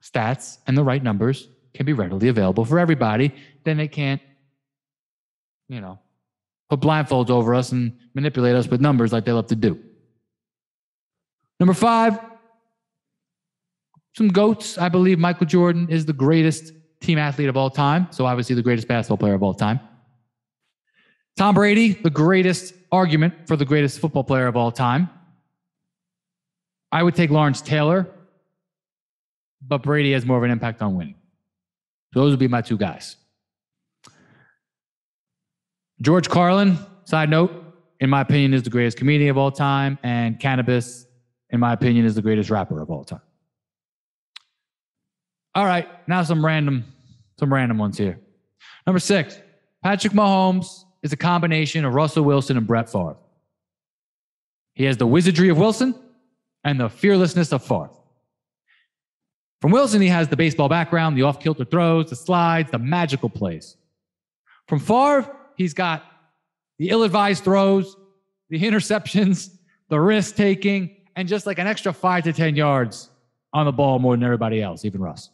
stats and the right numbers can be readily available for everybody. Then they can't, put blindfolds over us and manipulate us with numbers like they love to do. Number 5, some GOATs. I believe Michael Jordan is the greatest team athlete of all time. So obviously the greatest basketball player of all time. Tom Brady, the greatest argument for the greatest football player of all time. I would take Lawrence Taylor, but Brady has more of an impact on winning. So those would be my 2 guys. George Carlin, side note, in my opinion, is the greatest comedian of all time, and Cannabis, in my opinion, is the greatest rapper of all time. All right, now some random ones here. Number 6, Patrick Mahomes is a combination of Russell Wilson and Brett Favre. He has the wizardry of Wilson and the fearlessness of Favre. From Wilson, he has the baseball background, the off-kilter throws, the slides, the magical plays. From Favre, he's got the ill-advised throws, the interceptions, the risk-taking, and just like an extra 5 to 10 yards on the ball more than everybody else, even Russ.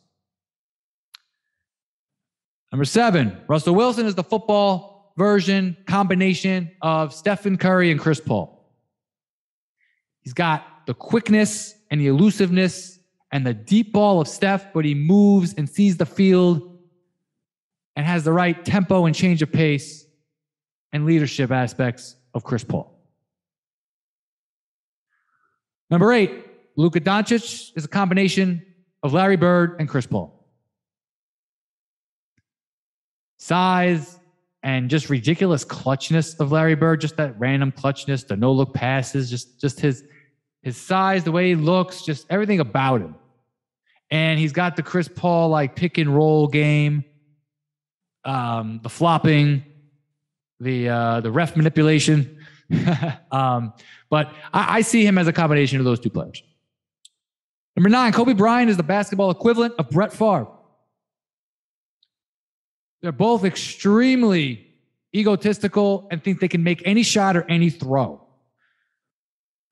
Number 7, Russell Wilson is the football version combination of Stephen Curry and Chris Paul. He's got the quickness and the elusiveness and the deep ball of Steph, but he moves and sees the field and has the right tempo and change of pace and leadership aspects of Chris Paul. Number 8, Luka Doncic is a combination of Larry Bird and Chris Paul. Size and just ridiculous clutchness of Larry Bird, just that random clutchness, the no-look passes, just his size, the way he looks, just everything about him. And he's got the Chris Paul like pick and roll game, the flopping, the ref manipulation. But I see him as a combination of those 2 players. Number 9, Kobe Bryant is the basketball equivalent of Brett Favre. They're both extremely egotistical and think they can make any shot or any throw.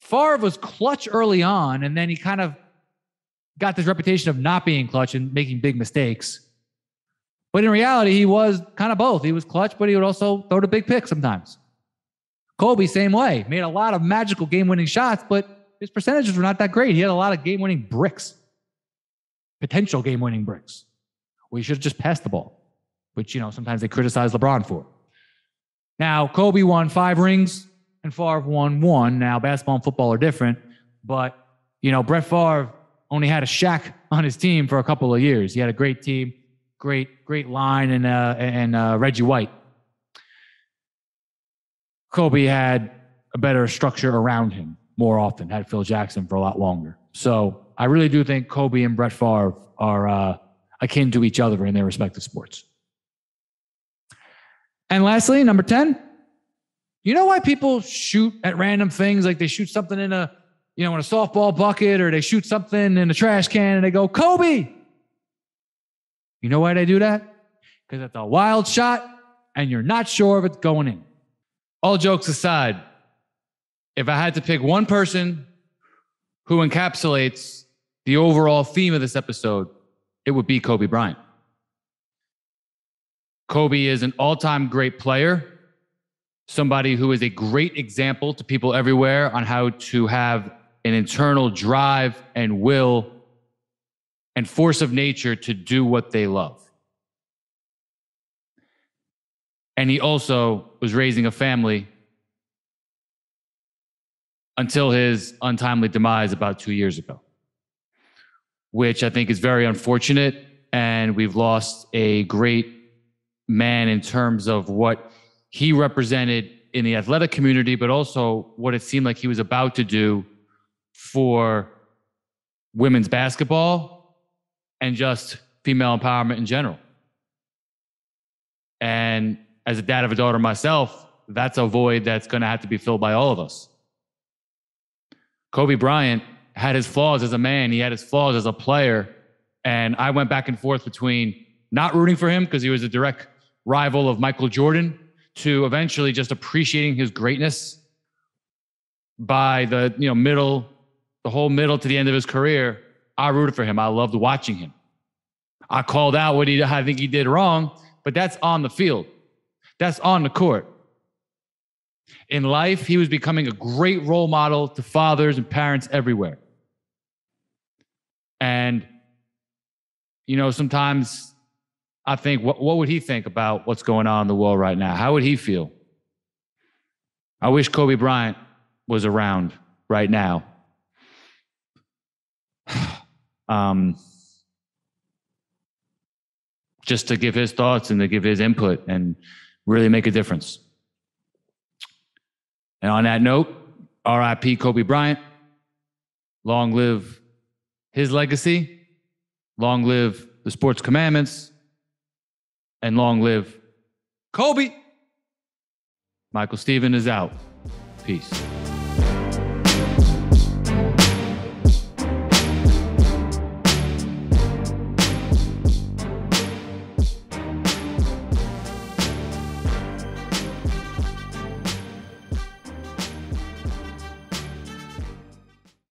Favre was clutch early on, and then he kind of got this reputation of not being clutch and making big mistakes. But in reality, he was kind of both. He was clutch, but he would also throw the big pick sometimes. Kobe, same way. Made a lot of magical game-winning shots, but his percentages were not that great. He had a lot of game-winning bricks. Potential game-winning bricks. Well, he should have just passed the ball, which, sometimes they criticize LeBron for. Now, Kobe won 5 rings and Favre won 1. Now, basketball and football are different, but, Brett Favre only had a Shaq on his team for a couple of years. He had a great team, great line, and Reggie White. Kobe had a better structure around him more often, had Phil Jackson for a lot longer. So I really do think Kobe and Brett Favre are akin to each other in their respective sports. And lastly, number 10, you know why people shoot at random things? Like they shoot something in a softball bucket, or they shoot something in a trash can and they go, Kobe. You know why they do that? Because it's a wild shot and you're not sure if it's going in. All jokes aside, if I had to pick one person who encapsulates the overall theme of this episode, it would be Kobe Bryant. Kobe is an all-time great player, somebody who is a great example to people everywhere on how to have an internal drive and will and force of nature to do what they love. And he also was raising a family until his untimely demise about 2 years ago, which I think is very unfortunate. And we've lost a great man in terms of what he represented in the athletic community, but also what it seemed like he was about to do for women's basketball and just female empowerment in general. And as a dad of a daughter myself, that's a void that's going to have to be filled by all of us. Kobe Bryant had his flaws as a man. He had his flaws as a player. And I went back and forth between not rooting for him because he was a direct rival of Michael Jordan to eventually just appreciating his greatness by the whole middle to the end of his career. I rooted for him. I loved watching him. I called out what I think he did wrong, but that's on the field. That's on the court. In life, he was becoming a great role model to fathers and parents everywhere. And, sometimes I think, what would he think about what's going on in the world right now? How would he feel? I wish Kobe Bryant was around right now. Just to give his thoughts and to give his input and really make a difference. And on that note, RIP Kobe Bryant. Long live his legacy. Long live the sports commandments. And long live Kobe. Michael Stephen is out. Peace.